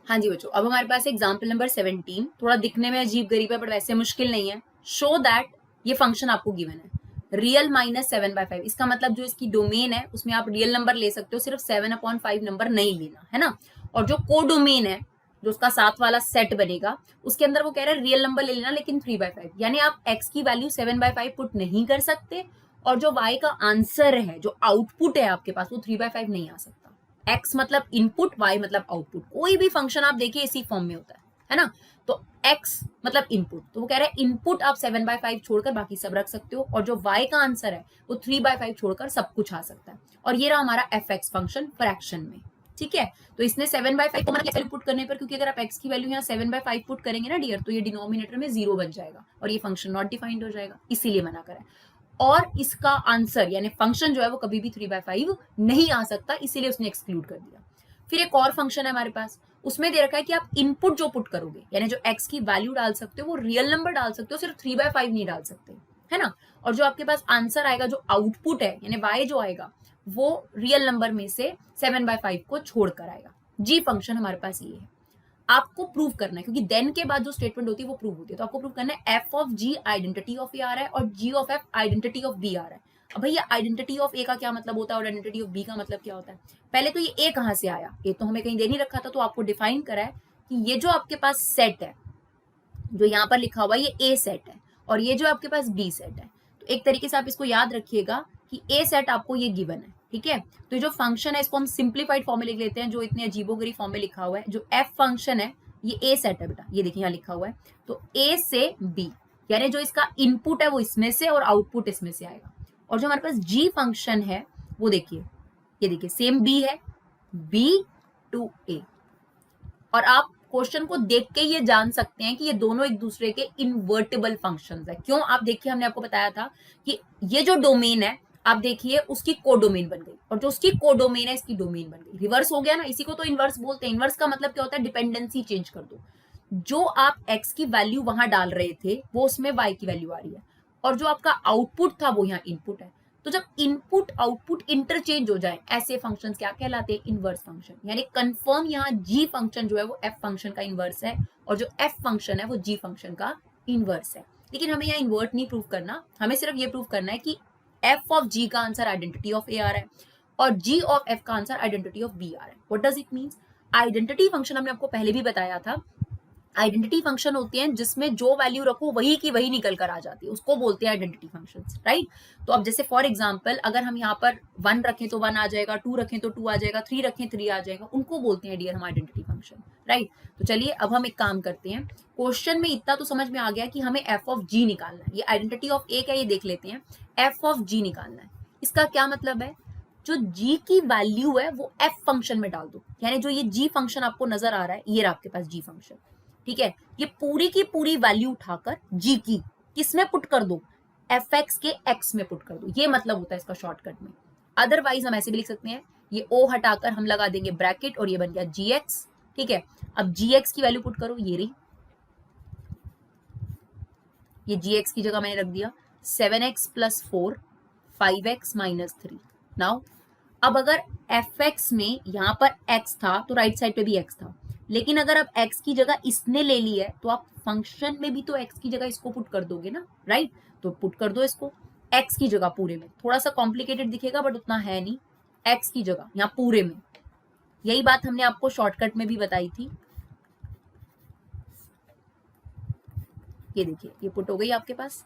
हाँ जी बच्चों, अब हमारे पास एग्जांपल नंबर 17, थोड़ा दिखने में अजीब गरीब है बट वैसे मुश्किल नहीं है। शो दैट, ये फंक्शन आपको गिवन है, रियल माइनस 7/5, इसका मतलब जो इसकी डोमेन है उसमें आप रियल नंबर ले सकते हो, सिर्फ 7/5 नंबर नहीं लेना, है ना। और जो को डोमेन है, जो उसका साथ वाला सेट बनेगा, उसके अंदर वो कह रहा है रियल नंबर ले लेना लेकिन 3/5, यानी आप x की वैल्यू 7/5 पुट नहीं कर सकते और जो y का आंसर है, जो आउटपुट है आपके पास, वो 3/5 नहीं आ सकता। x मतलब इनपुट, y मतलब आउटपुट, कोई भी फंक्शन आप देखिए इसी फॉर्म में होता है ना। तो x मतलब इनपुट, तो वो कह रहा है इनपुट आप 7/5 छोड़कर बाकी सब रख सकते हो और जो y का आंसर है वो 3/5 छोड़कर सब कुछ आ सकता है। और ये रहा हमारा fx फंक्शन फ्रैक्शन में, ठीक है। तो इसने 7/5 को मना कैसे पुट करने पर, क्योंकि अगर आप x की वैल्यू यहाँ 7/5 पुट करेंगे ना डियर, तो ये डिनोमिनेटर में 0 बन जाएगा और ये फंक्शन नॉट डिफाइंड हो जाएगा, इसीलिए मना करा है। और इसका आंसर यानी फंक्शन जो है वो कभी भी 3/5 नहीं आ सकता, इसीलिए उसने एक्सक्लूड कर दिया। फिर एक और फंक्शन है हमारे पास, उसमें दे रखा है कि आप इनपुट जो पुट करोगे, यानी जो x की वैल्यू डाल सकते हो वो रियल नंबर डाल सकते हो, सिर्फ 3/5 नहीं डाल सकते, है ना। और जो आपके पास आंसर आएगा, जो आउटपुट है यानी y जो आएगा, वो रियल नंबर में से 7/5 को छोड़कर आएगा। जी फंक्शन हमारे पास ये है, आपको प्रूव करना है, क्योंकि देन के बाद जो स्टेटमेंट होती है वो प्रूव होती है, तो आपको प्रूव करना है F of G identity of A आ रहा है और G of F identity of B आ रहा है। अब भैया आइडेंटिटी ऑफ ए का क्या मतलब होता है और आइडेंटिटी ऑफ बी का मतलब क्या होता है। पहले तो ये ए कहाँ से आया, ये तो हमें कहीं दे नहीं रखा था, तो आपको डिफाइन करा है कि ये जो आपके पास सेट है, जो यहाँ पर लिखा हुआ है, ये ए सेट है और ये जो आपके पास बी सेट है। तो एक तरीके से आप इसको याद रखिएगा कि ए सेट आपको ये गिवन है, ठीक है। तो जो फंक्शन है इसको हम सिंप्लीफाइड फॉर्म में लिख लेते हैं, जो इतने अजीबोगरीब फॉर्म में लिखा हुआ है। जो एफ फंक्शन है ये ए सेट है बेटा, ये देखिए यहाँ लिखा हुआ है, तो ए से बी, यानी जो इसका इनपुट है वो इसमें से और आउटपुट इसमें से आएगा। और जो हमारे पास जी फंक्शन है वो देखिए, ये देखिए सेम बी है, बी टू ए। और आप क्वेश्चन को देख के ये जान सकते हैं कि ये दोनों एक दूसरे के इनवर्टेबल फंक्शंस है। क्यों, आप देखिए हमने आपको बताया था कि ये जो डोमेन है, आप देखिए उसकी कोडोमेन बन गई और जो उसकी कोडोमेन है इसकी डोमेन बन गई, रिवर्स हो गया ना, इसी को तो इनवर्स बोलते हैं। इनवर्स का मतलब क्या होता है, डिपेंडेंसी चेंज कर दो, जो आप x की वैल्यू वहां डाल रहे थे वो उसमें y की वैल्यू आ रही है और जो आपका आउटपुट था वो यहाँ इनपुट है। तो जब इनपुट आउटपुट इंटरचेंज हो जाए, ऐसे फंक्शन क्या कहलाते हैं, इनवर्स फंक्शन। यानी कंफर्म यहाँ g फंक्शन जो है वो f फंक्शन का इनवर्स है और जो f फंक्शन है वो g फंक्शन का इनवर्स है। लेकिन हमें यहाँ इन्वर्ट नहीं प्रूव करना, हमें सिर्फ ये प्रूव करना है कि f ऑफ g का आंसर आइडेंटिटी ऑफ a आ रहा है और g ऑफ f का आंसर आइडेंटिटी ऑफ b आ रहा है। What does it means, identity function हमने आपको पहले भी बताया था, आइडेंटिटी फंक्शन होती है जिसमें जो वैल्यू रखो वही की वही निकल कर आ जाती है, उसको बोलते हैं आइडेंटिटी फंक्शंस, राइट। तो अब जैसे फॉर एग्जांपल अगर हम यहाँ पर 1 रखें तो 1 आ जाएगा, 2 रखें तो 2 आ जाएगा, 3 रखें 3 आ जाएगा, उनको बोलते हैं डियर हम आइडेंटिटी फंक्शन, राइट। तो चलिए अब हम एक काम करते हैं, क्वेश्चन में इतना तो समझ में आ गया कि हमें एफ ऑफ जी निकालना है। ये आइडेंटिटी ऑफ ए क्या, ये देख लेते हैं, एफ ऑफ जी निकालना है। इसका क्या मतलब है, जो g की वैल्यू है वो f फंक्शन में डाल दो, यानी जो ये g फंक्शन आपको नजर आ रहा है, ये आपके पास g फंक्शन, ठीक है, ये पूरी की पूरी वैल्यू उठाकर g की किसमें पुट कर दो, fx के x में पुट कर दो, ये मतलब होता है इसका शॉर्टकट में। अदरवाइज हम ऐसे भी लिख सकते हैं, ये o हटाकर हम लगा देंगे ब्रैकेट और ये बन गया gx, ठीक है। अब gx की वैल्यू पुट करो, ये रही, ये gx की जगह मैंने रख दिया 7x + 4 5x - 3। नाउ अब अगर एफ एक्स में यहाँ पर एक्स था तो राइट साइड पे भी एक्स था, लेकिन अगर अब एक्स की जगह इसने ले ली है तो आप फंक्शन में भी तो एक्स की जगह इसको पुट कर दोगे ना, राइट? तो पुट कर दो इसको एक्स की जगह पूरे में। थोड़ा सा कॉम्प्लिकेटेड दिखेगा बट उतना है नहीं, एक्स की जगह यहाँ पूरे में। यही बात हमने आपको शॉर्टकट में भी बताई थी। ये देखिए ये पुट हो गई आपके पास।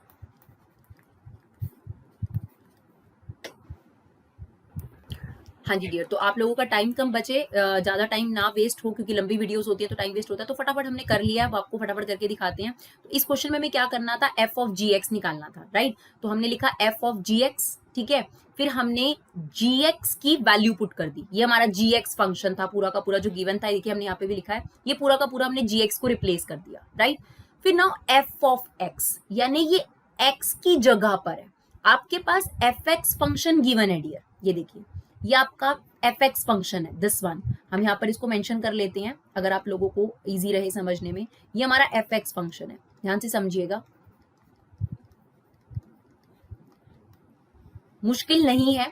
हाँ जी डियर, तो आप लोगों का टाइम कम बचे, ज्यादा टाइम ना वेस्ट हो, क्योंकि लंबी वीडियोस होती है तो टाइम वेस्ट होता है, तो फटाफट हमने कर लिया है। अब आपको फटाफट करके दिखाते हैं। तो इस क्वेश्चन में हमें क्या करना था, एफ ऑफ जी एक्स निकालना था, राइट? तो हमने लिखा एफ ऑफ जी एक्स, ठीक है। फिर हमने जी एक्स की वैल्यू पुट कर दी। ये हमारा जी एक्स फंक्शन था पूरा का पूरा जो गिवन था, देखिए हमने यहाँ पे भी लिखा है, ये पूरा का पूरा हमने जी एक्स को रिप्लेस कर दिया, राइट? फिर नाउ एफ ऑफ एक्स, यानी ये एक्स की जगह पर है। आपके पास एफ एक्स फंक्शन गिवन है डियर, ये देखिए ये आपका एफ एक्स फंक्शन है, दिस वन। हम यहाँ पर इसको मेंशन कर लेते हैं अगर आप लोगों को इजी रहे समझने में। ये हमारा एफ एक्स फंक्शन है, ध्यान से समझिएगा, मुश्किल नहीं है।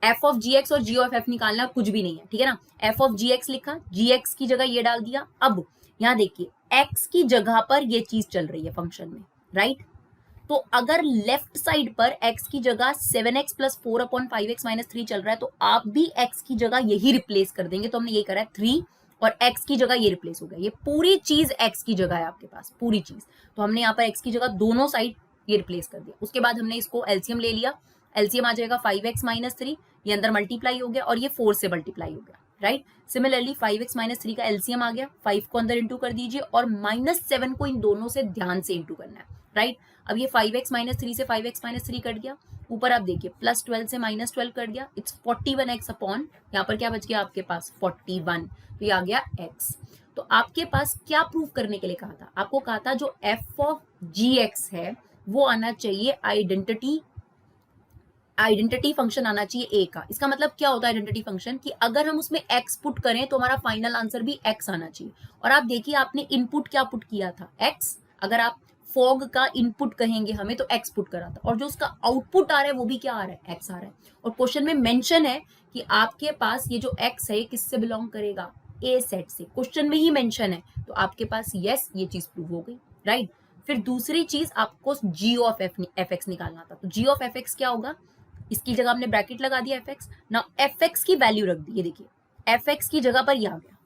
एफ ऑफ जी एक्स और जी ऑफ एफ निकालना कुछ भी नहीं है, ठीक है ना। एफ ऑफ जी एक्स लिखा, जी एक्स की जगह ये डाल दिया। अब यहाँ देखिए एक्स की जगह पर ये चीज चल रही है फंक्शन में, राइट? तो अगर लेफ्ट साइड पर x की जगह 7x प्लस 4/5x माइनस 3 चल रहा है, तो आप भी x की जगह यही रिप्लेस कर देंगे। तो हमने ये करा है 3 और x की जगह ये रिप्लेस हो गया। ये पूरी चीज x की जगह है आपके पास, पूरी चीज। तो हमने यहाँ पर x की जगह दोनों साइड ये रिप्लेस कर दिया। उसके बाद हमने इसको एलसीएम ले लिया, एलसीएम आ जाएगा 5x माइनस 3, ये अंदर मल्टीप्लाई हो गया और ये 4 से मल्टीप्लाई हो गया, राइट? सिमिलरली 5x माइनस 3 का एलसीएम आ गया, 5 को अंदर इंटू कर दीजिए और -7 को इन दोनों से ध्यान से इंटू करना है, राइट? अब ये 5x माइनस 3 से 5x माइनस 3 कट गया, ऊपर आप देखिए प्लस 12 से माइनस 12 कट गया, इट्स 41x अपॉन, यहाँ पर क्या बच गया आपके पास 41, तो ये आ गया x। तो आपके पास क्या प्रूव करने के लिए कहा था, आपको कहा था जो f ऑफ gx है वो आना चाहिए आइडेंटिटी फंक्शन आना चाहिए a का। इसका मतलब क्या होता है आइडेंटिटी फंक्शन, कि अगर हम उसमें x पुट करें तो हमारा फाइनल आंसर भी x आना चाहिए। और आप देखिए आपने इनपुट क्या पुट किया था, x। अगर आप फॉग का इनपुट कहेंगे हमें तो x पुट करा था, और जो उसका आउटपुट आ रहा है वो भी क्या आ रहा है, x आ रहा है। और क्वेश्चन में मेंशन है कि आपके पास ये जो x है किससे बिलोंग करेगा, a सेट से, क्वेश्चन में ही मेंशन है। तो आपके पास यस ये चीज प्रूव हो गई, राइट? फिर दूसरी चीज आपको g ऑफ एफ एक्स निकालना था। तो g ऑफ एफ एक्स क्या होगा, इसकी जगह हमने ब्रैकेट लगा दिया F x. Now F x की वैल्यू रख दी, ये देखिए एफ एक्स की जगह पर ये आ गया,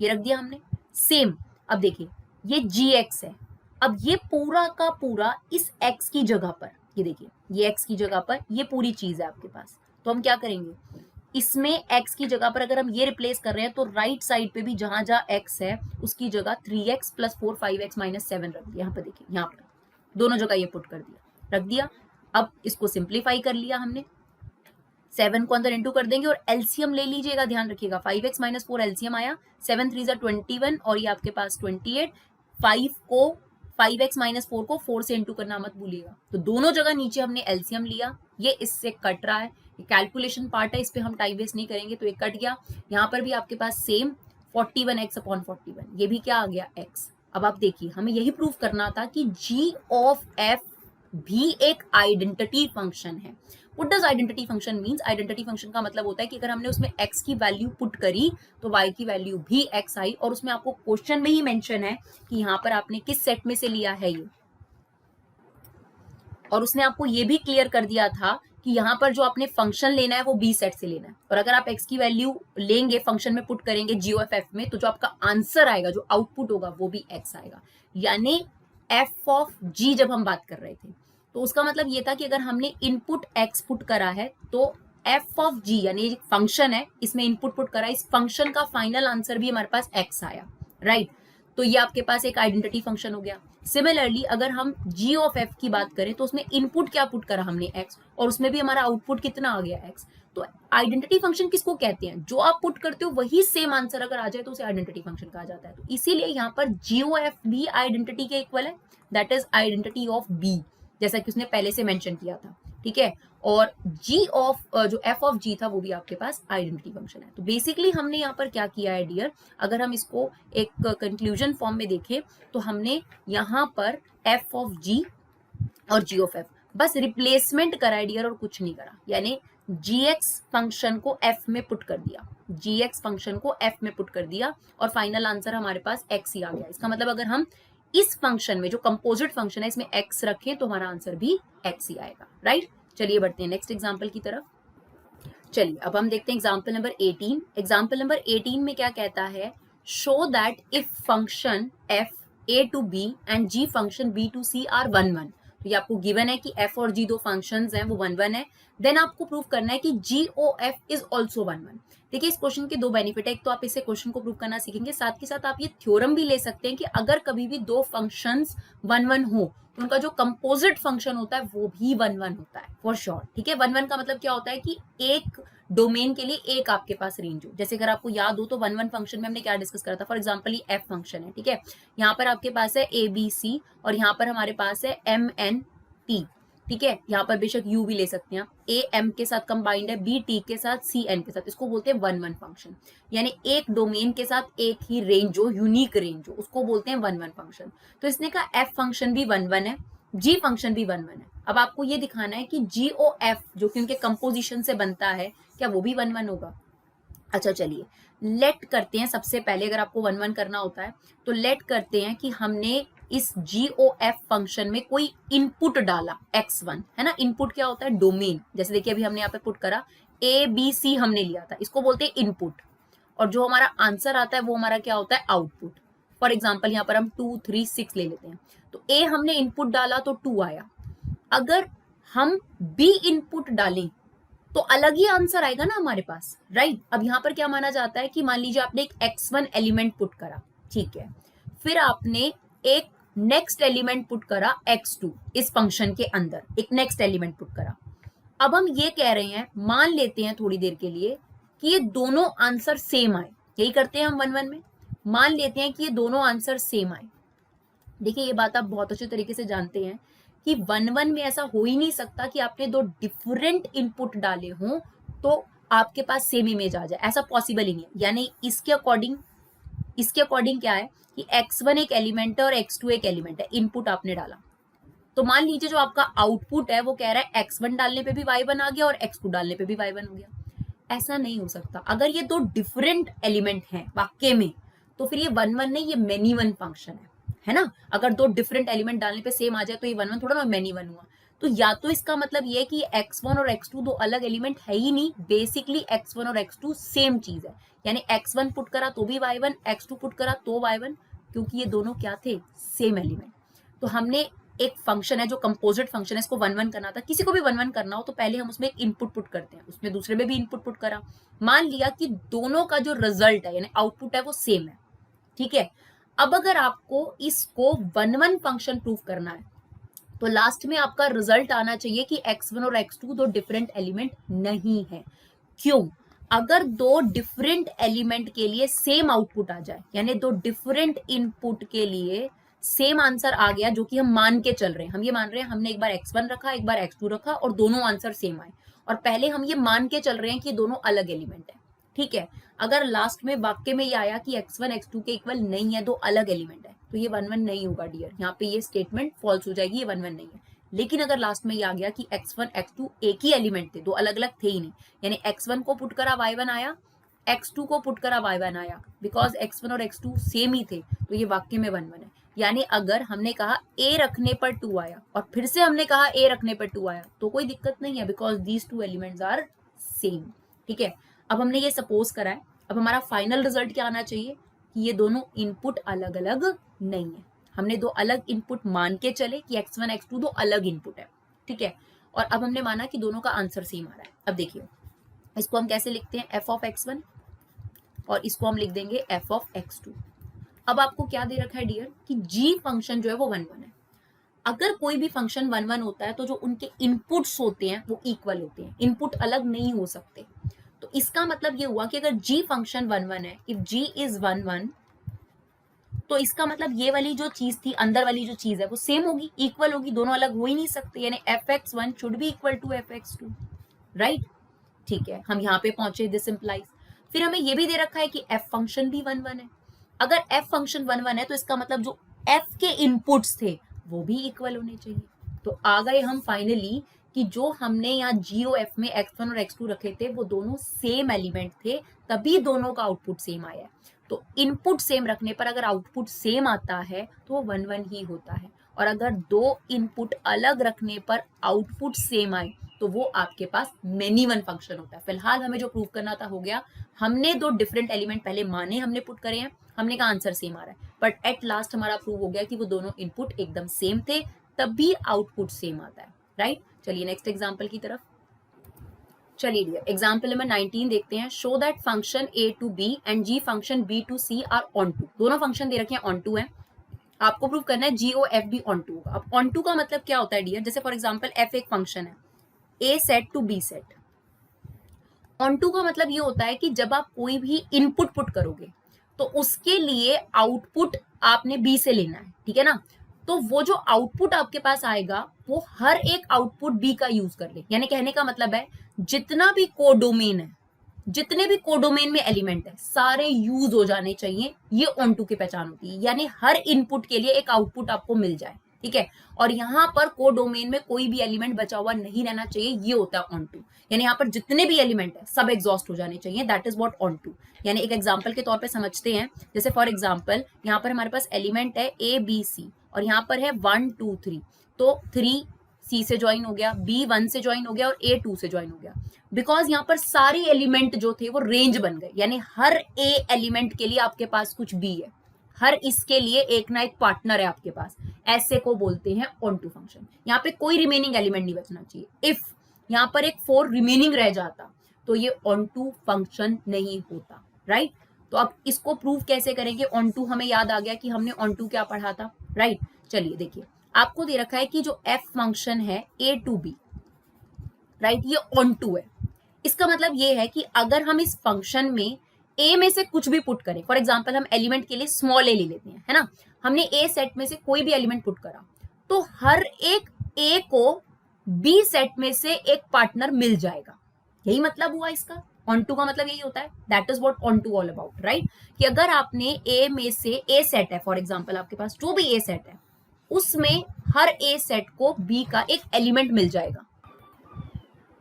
ये रख दिया हमने सेम। अब देखिए ये जी एक्स है, अब ये पूरा का पूरा इस x की जगह पर, ये देखिए ये x की जगह पर ये पूरी चीज है आपके पास। तो हम क्या करेंगे, इसमें x की जगह पर अगर हम ये रिप्लेस कर रहे हैं तो राइट साइड पे भी जहां जहां x है उसकी जगह 3x प्लस 4 5x माइनस 7 रख दिया। यहाँ पर देखिए, यहाँ पर दोनों जगह ये पुट कर दिया, रख दिया। अब इसको सिंप्लीफाई कर लिया हमने, 7 को अंदर इंटू कर देंगे और एलसीएम ले लीजिएगा, ध्यान रखिएगा 5x माइनस 4 एलसीएम आया, 7 3 21 और ये आपके पास 28। 5x माइनस 4 को 4 से इंटू करना मत भूलिएगा। तो दोनों जगह नीचे हमने एलसीएम लिया, ये इससे कट रहा है, ये कैलकुलेशन पार्ट है, इस पे हम टाइम वेस्ट नहीं करेंगे, तो ये कट गया। यहाँ पर भी आपके पास सेम 41x अपॉन 41, ये भी क्या आ गया x। अब आप देखिए हमें यही प्रूव करना था कि g ऑफ f भी एक आइडेंटिटी फंक्शन है। What does identity function means? Identity function का मतलब होता है कि अगर हमने उसमें x की वैल्यू पुट करी तो y की वैल्यू भी x आई, और उसमें आपको क्वेश्चन में ही मेंशन है कि यहाँ पर आपने किस सेट में से लिया है ये, और उसने आपको ये भी क्लियर कर दिया था कि यहाँ पर जो आपने फंक्शन लेना है वो b सेट से लेना है। और अगर आप x की वैल्यू लेंगे फंक्शन में पुट करेंगे g ऑफ f में, तो जो आपका आंसर आएगा, जो आउटपुट होगा वो भी x आएगा। यानी f ऑफ g जब हम बात कर रहे थे तो उसका मतलब ये था कि अगर हमने इनपुट x पुट करा है तो f ऑफ g यानी फंक्शन है, इसमें इनपुट पुट करा, इस फंक्शन का फाइनल आंसर भी हमारे पास x आया, राइट? तो ये आपके पास एक आइडेंटिटी फंक्शन हो गया। सिमिलरली अगर हम g ऑफ f की बात करें तो उसमें इनपुट क्या पुट करा हमने x, और उसमें भी हमारा आउटपुट कितना आ गया x। तो आइडेंटिटी फंक्शन किसको कहते हैं, जो आप पुट करते हो वही सेम आंसर अगर आ जाए तो उसे आइडेंटिटी फंक्शन कहा जाता है। तो इसीलिए यहाँ पर g ऑफ f भी आइडेंटिटी के इक्वल है, that is identity of b, जैसा कि उसने पहले से मेंशन किया था, ठीक है। और g ऑफ जो f ऑफ g था वो भी आपके पास आइडेंटिटी फंक्शन है। तो बेसिकली हमने यहाँ पर क्या किया है डियर, अगर हम इसको एक कंक्लूजन फॉर्म में देखें तो हमने यहाँ पर f ऑफ g और g ऑफ f बस रिप्लेसमेंट करा है डियर, और कुछ नहीं करा। यानी gx फंक्शन को f में पुट कर दिया, gx फंक्शन को f में पुट कर दिया और फाइनल आंसर हमारे पास x ही आ गया। इसका मतलब अगर हम इस फंक्शन में जो कंपोजिट फंक्शन है इसमें x रखें तो हमारा आंसर भी x ही आएगा, राइट। चलिए बढ़ते हैं नेक्स्ट एग्जांपल की तरफ। चलिए अब हम देखते हैं एग्जांपल नंबर 18। एग्जांपल नंबर 18 में क्या कहता है, show that if function f a to b and g function b to c are 1 1। तो ये आपको गिवन है कि f और g दो फंक्शंस हैं वो 1 1 है। देन आपको प्रूव करना है कि g o f is also 1 1। देखिए इस क्वेश्चन के दो बेनिफिट है, एक तो आप इसे क्वेश्चन को प्रूव करना सीखेंगे, साथ के साथ आप ये थ्योरम भी ले सकते हैं कि अगर कभी भी दो फंक्शंस 1 1 हो तो उनका जो कंपोजिट फंक्शन होता है वो भी 1 1 होता है फॉर श्योर। ठीक है, 1 1 का मतलब क्या होता है कि एक डोमेन के लिए एक आपके पास रेंज हो। जैसे अगर आपको याद हो तो 1 1 फंक्शन में हमने क्या डिस्कस करा था, फॉर एग्जांपल ये f फंक्शन है, ठीक है, यहाँ पर आपके पास है a b c और यहाँ पर हमारे पास है m n p, ठीक है, यहाँ पर बेशक u भी ले सकते हैं आप, a m के साथ कंबाइंड है, b t के साथ, c n के साथ, इसको बोलते हैं 1 1 फंक्शन। यानी एक डोमेन के साथ एक ही रेंज हो, यूनिक रेंज हो, उसको बोलते हैं 1 1 फंक्शन। तो इसने कहा f फंक्शन भी 1 1 है, g फंक्शन भी 1 1 है। अब आपको ये दिखाना है कि जी ओ एफ जो कि उनके कंपोजिशन से बनता है क्या वो भी 1 1 होगा। अच्छा चलिए लेट करते हैं, सबसे पहले अगर आपको 1 1 करना होता है तो लेट करते हैं कि हमने इस जी ओ एफ फंक्शन में कोई इनपुट डाला x1, है ना। इनपुट क्या होता है, डोमेन। जैसे देखिए अभी हमने यहाँ पे पुट करा ए बी सी हमने लिया था, इसको बोलते हैं इनपुट, और जो हमारा आंसर आता है वो हमारा क्या होता है, आउटपुट। फॉर एग्जाम्पल यहाँ पर हम 2 3 6 ले लेते हैं, तो ए हमने इनपुट डाला तो 2 आया। अगर हम बी इनपुट डालें तो अलग ही आंसर आएगा ना हमारे पास, राइट। अब यहां पर क्या माना जाता है कि मान लीजिए आपने एक x1 एलिमेंट पुट करा, ठीक है, फिर आपने एक नेक्स्ट एलिमेंट पुट करा x2, इस फंक्शन के अंदर एक नेक्स्ट एलिमेंट पुट करा। अब हम ये कह रहे हैं, मान लेते हैं थोड़ी देर के लिए कि ये दोनों आंसर सेम आए, यही करते हैं हम 1 1 में, मान लेते हैं कि ये दोनों आंसर सेम आए। देखिए ये बात आप बहुत अच्छे तरीके से जानते हैं कि 1 1 में ऐसा हो ही नहीं सकता कि आपने दो डिफरेंट इनपुट डाले हों तो आपके पास सेम इमेज आ जाए, ऐसा पॉसिबल ही नहीं है। यानी इसके अकॉर्डिंग क्या है कि x1 एक एलिमेंट है और x2 एक एलिमेंट है, इनपुट आपने डाला, तो मान लीजिए जो आपका आउटपुट है वो कह रहा है x1 डालने पे भी y1 आ गया और x2 डालने पे भी y1 हो गया। ऐसा नहीं हो सकता। अगर ये दो डिफरेंट एलिमेंट हैं वाक्य में तो फिर ये 1 1 नहीं, ये मेनी वन फंक्शन है ना। अगर दो डिफरेंट एलिमेंट डालने पे सेम आ जाए तो ये 1 1 थोड़ा ना मेनी वन हुआ। तो या तो इसका मतलब ये है कि x1 और x2 दो अलग एलिमेंट है ही नहीं, बेसिकली x1 और x2 सेम चीज है। यानी x1 पुट करा तो भी y1, x2 पुट करा तो y1, क्योंकि ये दोनों क्या थे, सेम एलिमेंट। तो हमने एक फंक्शन है जो कंपोजिट फंक्शन है, इसको 1 1 करना था। किसी को भी 1 1 करना हो तो पहले हम उसमें एक इनपुट पुट करते हैं, उसमें दूसरे में भी इनपुट पुट करा, मान लिया कि दोनों का जो रिजल्ट है यानी आउटपुट है वो सेम है, ठीक है। अब अगर आपको इसको 1 1 फंक्शन प्रूव करना है तो लास्ट में आपका रिजल्ट आना चाहिए कि x1 और x2 दो डिफरेंट एलिमेंट नहीं है। क्यों? अगर दो डिफरेंट एलिमेंट के लिए सेम आउटपुट आ जाए, यानी दो डिफरेंट इनपुट के लिए सेम आंसर आ गया, जो कि हम मान के चल रहे हैं, हम ये मान रहे हैं हमने एक बार x1 रखा एक बार x2 रखा और दोनों आंसर सेम आए, और पहले हम ये मान के चल रहे हैं कि दोनों अलग एलिमेंट है, ठीक है। अगर लास्ट में वाक्य में ये आया कि x1 x2 के इक्वल नहीं है, दो अलग एलिमेंट है, तो ये 1 1 नहीं होगा डियर, यहाँ पे ये स्टेटमेंट फॉल्स हो जाएगी, ये 1 1 नहीं है। लेकिन अगर लास्ट में ये आ गया कि x1 x2 एक ही एलिमेंट थे, दो अलग अलग थे ही नहीं, यानी x1 को पुट करा y1 आया, x2 को पुट करा y1 आया, बिकॉज x1 और x2 सेम ही थे, तो ये वाक्य में 1 1 है। यानी अगर हमने कहा a रखने पर 2 आया और फिर से हमने कहा a रखने पर 2 आया तो कोई दिक्कत नहीं है, because these two elements are same, ठीक है। अब हमने ये सपोज करा है, अब हमारा फाइनल रिजल्ट क्या आना चाहिए कि ये दोनों इनपुट अलग अलग नहीं है। हमने दो अलग इनपुट मान के चले कि x1 x2 दो अलग इनपुट है, ठीक है, और अब हमने माना कि दोनों का आंसर सेम आ रहा है। अब देखिए इसको हम कैसे लिखते हैं, f ऑफ x1 और इसको हम लिख देंगे f ऑफ x2। अब आपको क्या दे रखा है डियर कि g फंक्शन जो है वो 1 1 है। अगर कोई भी फंक्शन 1 1 होता है तो जो उनके इनपुट्स होते हैं वो इक्वल होते हैं, इनपुट अलग नहीं हो सकते। तो इसका मतलब ये हुआ कि अगर g फंक्शन 1 1 है, इफ g इज 1 1, तो इसका मतलब ये वाली जो चीज थी, अंदर वाली जो चीज है वो सेम होगी, इक्वल होगी, दोनों अलग हो ही नहीं सकते, यानी fx1 should be equal to fx2, right, ठीक है। हम यहाँ पे पहुंचे, दिस इंप्लाइज। फिर हमें ये भी दे रखा है कि f फंक्शन भी 1 1 है। अगर f फंक्शन 1 1 है तो इसका मतलब जो f के इनपुट्स थे वो भी इक्वल होने चाहिए। तो आ गए हम फाइनली कि जो हमने यहाँ GOF में x1 और x2 रखे थे वो दोनों सेम एलिमेंट थे, तभी दोनों का आउटपुट सेम आया है। तो इनपुट सेम रखने पर अगर आउटपुट सेम आता है तो वो 1 1 ही होता है, और अगर दो इनपुट अलग रखने पर आउटपुट सेम आए तो वो आपके पास मेनी वन फंक्शन होता है। फिलहाल हमें जो प्रूव करना था हो गया, हमने दो डिफरेंट एलिमेंट पहले माने, हमने पुट करे हैं, हमने कहा आंसर सेम आ रहा है, बट एट लास्ट हमारा प्रूव हो गया कि वो दोनों इनपुट एकदम सेम थे, तभी आउटपुट सेम आता है, राइट। चलिए नेक्स्ट एग्जांपल की तरफ चलिए डियर, एग्जांपल नंबर 19 देखते हैं। Show that function a to b and g function b to c are onto. दोनों फंक्शन दे रखे हैं ऑन टू है, आपको प्रूव करना है GOF भी ऑन टू होगा। अब ऑन टू का मतलब क्या होता है डियर, जैसे फॉर एग्जांपल f एक फंक्शन है a set to b set, onto का मतलब ये होता है कि जब आप कोई भी इनपुट पुट करोगे तो उसके लिए आउटपुट आपने बी से लेना है, ठीक है ना। तो वो जो आउटपुट आपके पास आएगा वो हर एक आउटपुट बी का यूज कर ले, यानी कहने का मतलब है जितना भी कोडोमेन है, जितने भी कोडोमेन में एलिमेंट है, सारे यूज हो जाने चाहिए, ये ऑन टू की पहचान होती है। यानी हर इनपुट के लिए एक आउटपुट आपको मिल जाए, ठीक है। और यहाँ पर कोडोमेन में कोई भी एलिमेंट बचा हुआ नहीं रहना चाहिए, ये होता है ऑन टू। यानी यहाँ पर जितने भी एलिमेंट है सब एग्जॉस्ट हो जाने चाहिए, that is what onto. यानी एक एग्जांपल के तौर पे समझते हैं, जैसे फॉर एग्जांपल यहाँ पर हमारे पास एलिमेंट है ABC और यहाँ पर है 1 2 3, तो 3 C से ज्वाइन हो गया, B 1 से ज्वाइन हो गया और A 2 से ज्वाइन हो गया, बिकॉज यहाँ पर सारे एलिमेंट जो थे वो रेंज बन गए। यानी हर A एलिमेंट के लिए आपके पास कुछ B है, हर इसके लिए एक ना एक पार्टनर है आपके पास, ऐसे को बोलते हैं ऑन टू फंक्शन। यहाँ पे कोई रिमेनिंग एलिमेंट नहीं बचना चाहिए। इफ यहाँ पर एक 4 रिमेनिंग रह जाता तो ये ऑन टू फंक्शन नहीं होता, राइट। तो अब इसको प्रूव कैसे करेंगे, ऑन टू हमें याद आ गया कि हमने ऑन टू क्या पढ़ा था, राइट। चलिए देखिए, आपको दे रखा है कि जो f फंक्शन है a टू b, राइट, ये ऑन टू है। इसका मतलब ये है कि अगर हम इस फंक्शन में a में से कुछ भी पुट करें, फॉर एग्जांपल हम एलिमेंट के लिए स्मॉल a ले लेते हैं, है ना, हमने a सेट में से कोई भी एलिमेंट पुट करा तो हर एक a को b सेट में से एक पार्टनर मिल जाएगा, यही मतलब हुआ इसका। ऑन टू का मतलब यही होता है, that is what onto all about, right. कि अगर आपने a में से a सेट है, फॉर एग्जांपल आपके पास जो भी a सेट है उसमें हर a सेट को b का एक एलिमेंट मिल जाएगा,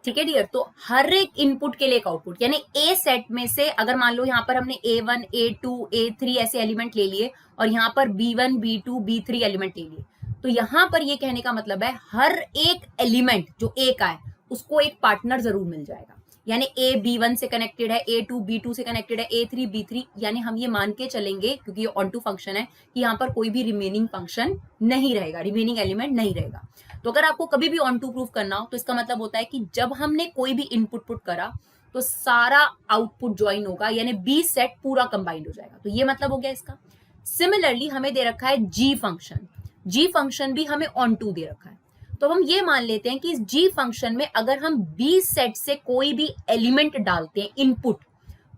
ठीक है डियर। तो हर एक इनपुट के लिए एक आउटपुट, यानी ए सेट में से अगर मान लो यहाँ पर हमने A1 A2 A3 ऐसे एलिमेंट ले लिए और यहाँ पर B1 B2 B3 एलिमेंट ले लिए, तो यहाँ पर ये कहने का मतलब है हर एक एलिमेंट जो ए का है उसको एक पार्टनर जरूर मिल जाएगा। यानी A B1 से कनेक्टेड है, A2 B2 से कनेक्टेड है, A3 B3, यानी हम ये मान के चलेंगे क्योंकि ये ऑन टू फंक्शन है कि यहाँ पर कोई भी रिमेनिंग फंक्शन नहीं रहेगा, रिमेनिंग एलिमेंट नहीं रहेगा। तो अगर आपको कभी भी ऑन टू प्रूफ करना हो तो इसका मतलब होता है कि जब हमने कोई भी इनपुट पुट करा तो सारा आउटपुट ज्वाइन होगा, यानी बी सेट पूरा कंबाइंड हो जाएगा, तो ये मतलब हो गया इसका। सिमिलरली हमें दे रखा है जी फंक्शन, जी फंक्शन भी हमें ऑन टू दे रखा है, तो हम ये मान लेते हैं कि इस जी फंक्शन में अगर हम बी सेट से कोई भी एलिमेंट डालते हैं इनपुट,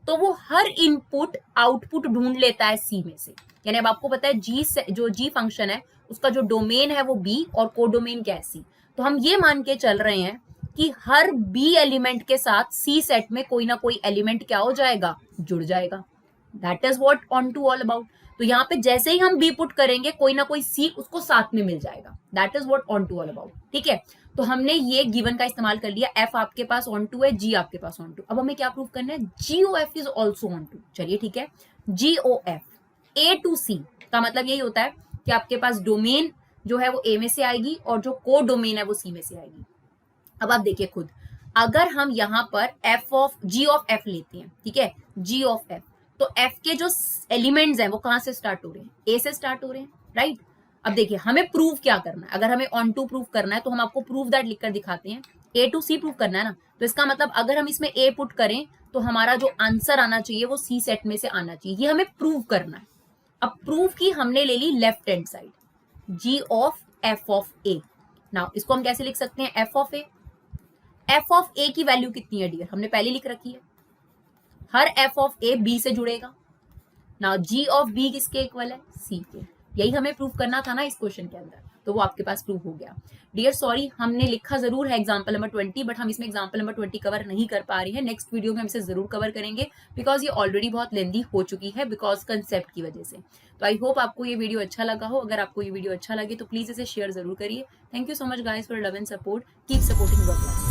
तो वो हर इनपुट आउटपुट ढूंढ लेता है सी में से। यानी अब आपको पता है जी से जो जी फंक्शन है उसका जो डोमेन है वो बी और कोडोमेन क्या है सी, तो हम ये मान के चल रहे हैं कि हर बी एलिमेंट के साथ सी सेट में कोई ना कोई एलिमेंट क्या हो जाएगा, जुड़ जाएगा, that is what onto all about. तो यहाँ पे जैसे ही हम बी पुट करेंगे कोई ना कोई सी उसको साथ में मिल जाएगा, that is what onto all about, ठीक है। तो हमने ये गिवन का इस्तेमाल कर लिया, एफ आपके पास ऑन टू है, जी आपके पास ऑन टू। अब हमें क्या प्रूव करना है, GOF is also onto. चलिए ठीक है, GOF A टू C का मतलब यही होता है कि आपके पास डोमेन जो है वो A में से आएगी और जो को डोमेन है वो C में से आएगी। अब आप देखिए खुद, अगर हम यहाँ पर G ऑफ F लेते हैं, ठीक है, G ऑफ F, तो F के जो एलिमेंट्स हैं वो कहाँ से स्टार्ट हो रहे हैं, A से स्टार्ट हो रहे हैं, राइट। अब देखिए हमें प्रूव क्या करना है, अगर हमें ऑन टू प्रूव करना है तो हम आपको प्रूव दैट लिखकर दिखाते हैं, A टू C प्रूव करना है ना, तो इसका मतलब अगर हम इसमें A पुट करें तो हमारा जो आंसर आना चाहिए वो C सेट में से आना चाहिए, ये हमें प्रूव करना है। अब प्रूफ की हमने ले ली left hand side, G of F of A। Now इसको हम कैसे लिख सकते हैं, F of A, F of A की वैल्यू कितनी है डियर, हमने पहले लिख रखी है, हर F ऑफ A B से जुड़ेगा। नाउ G ऑफ B किसके इक्वल है, C के, यही हमें प्रूफ करना था ना इस क्वेश्चन के अंदर। तो वो आपके पास प्रूव हो गया। डियर सॉरी, हमने लिखा जरूर है एग्जाम्पल नंबर 20, बट हम इसमें एग्जाम्पल नंबर 20 कवर नहीं कर पा रही है। नेक्स्ट वीडियो में हम इसे जरूर कवर करेंगे, बिकॉज ये ऑलरेडी बहुत लेंदी हो चुकी है बिकॉज कंसेप्ट की वजह से। तो आई होप आपको ये वीडियो अच्छा लगा हो। अगर आपको ये वीडियो अच्छा लगे तो प्लीज इसे शेयर जरूर करिए। Thank you so much guys for love and support. Keep supporting work class.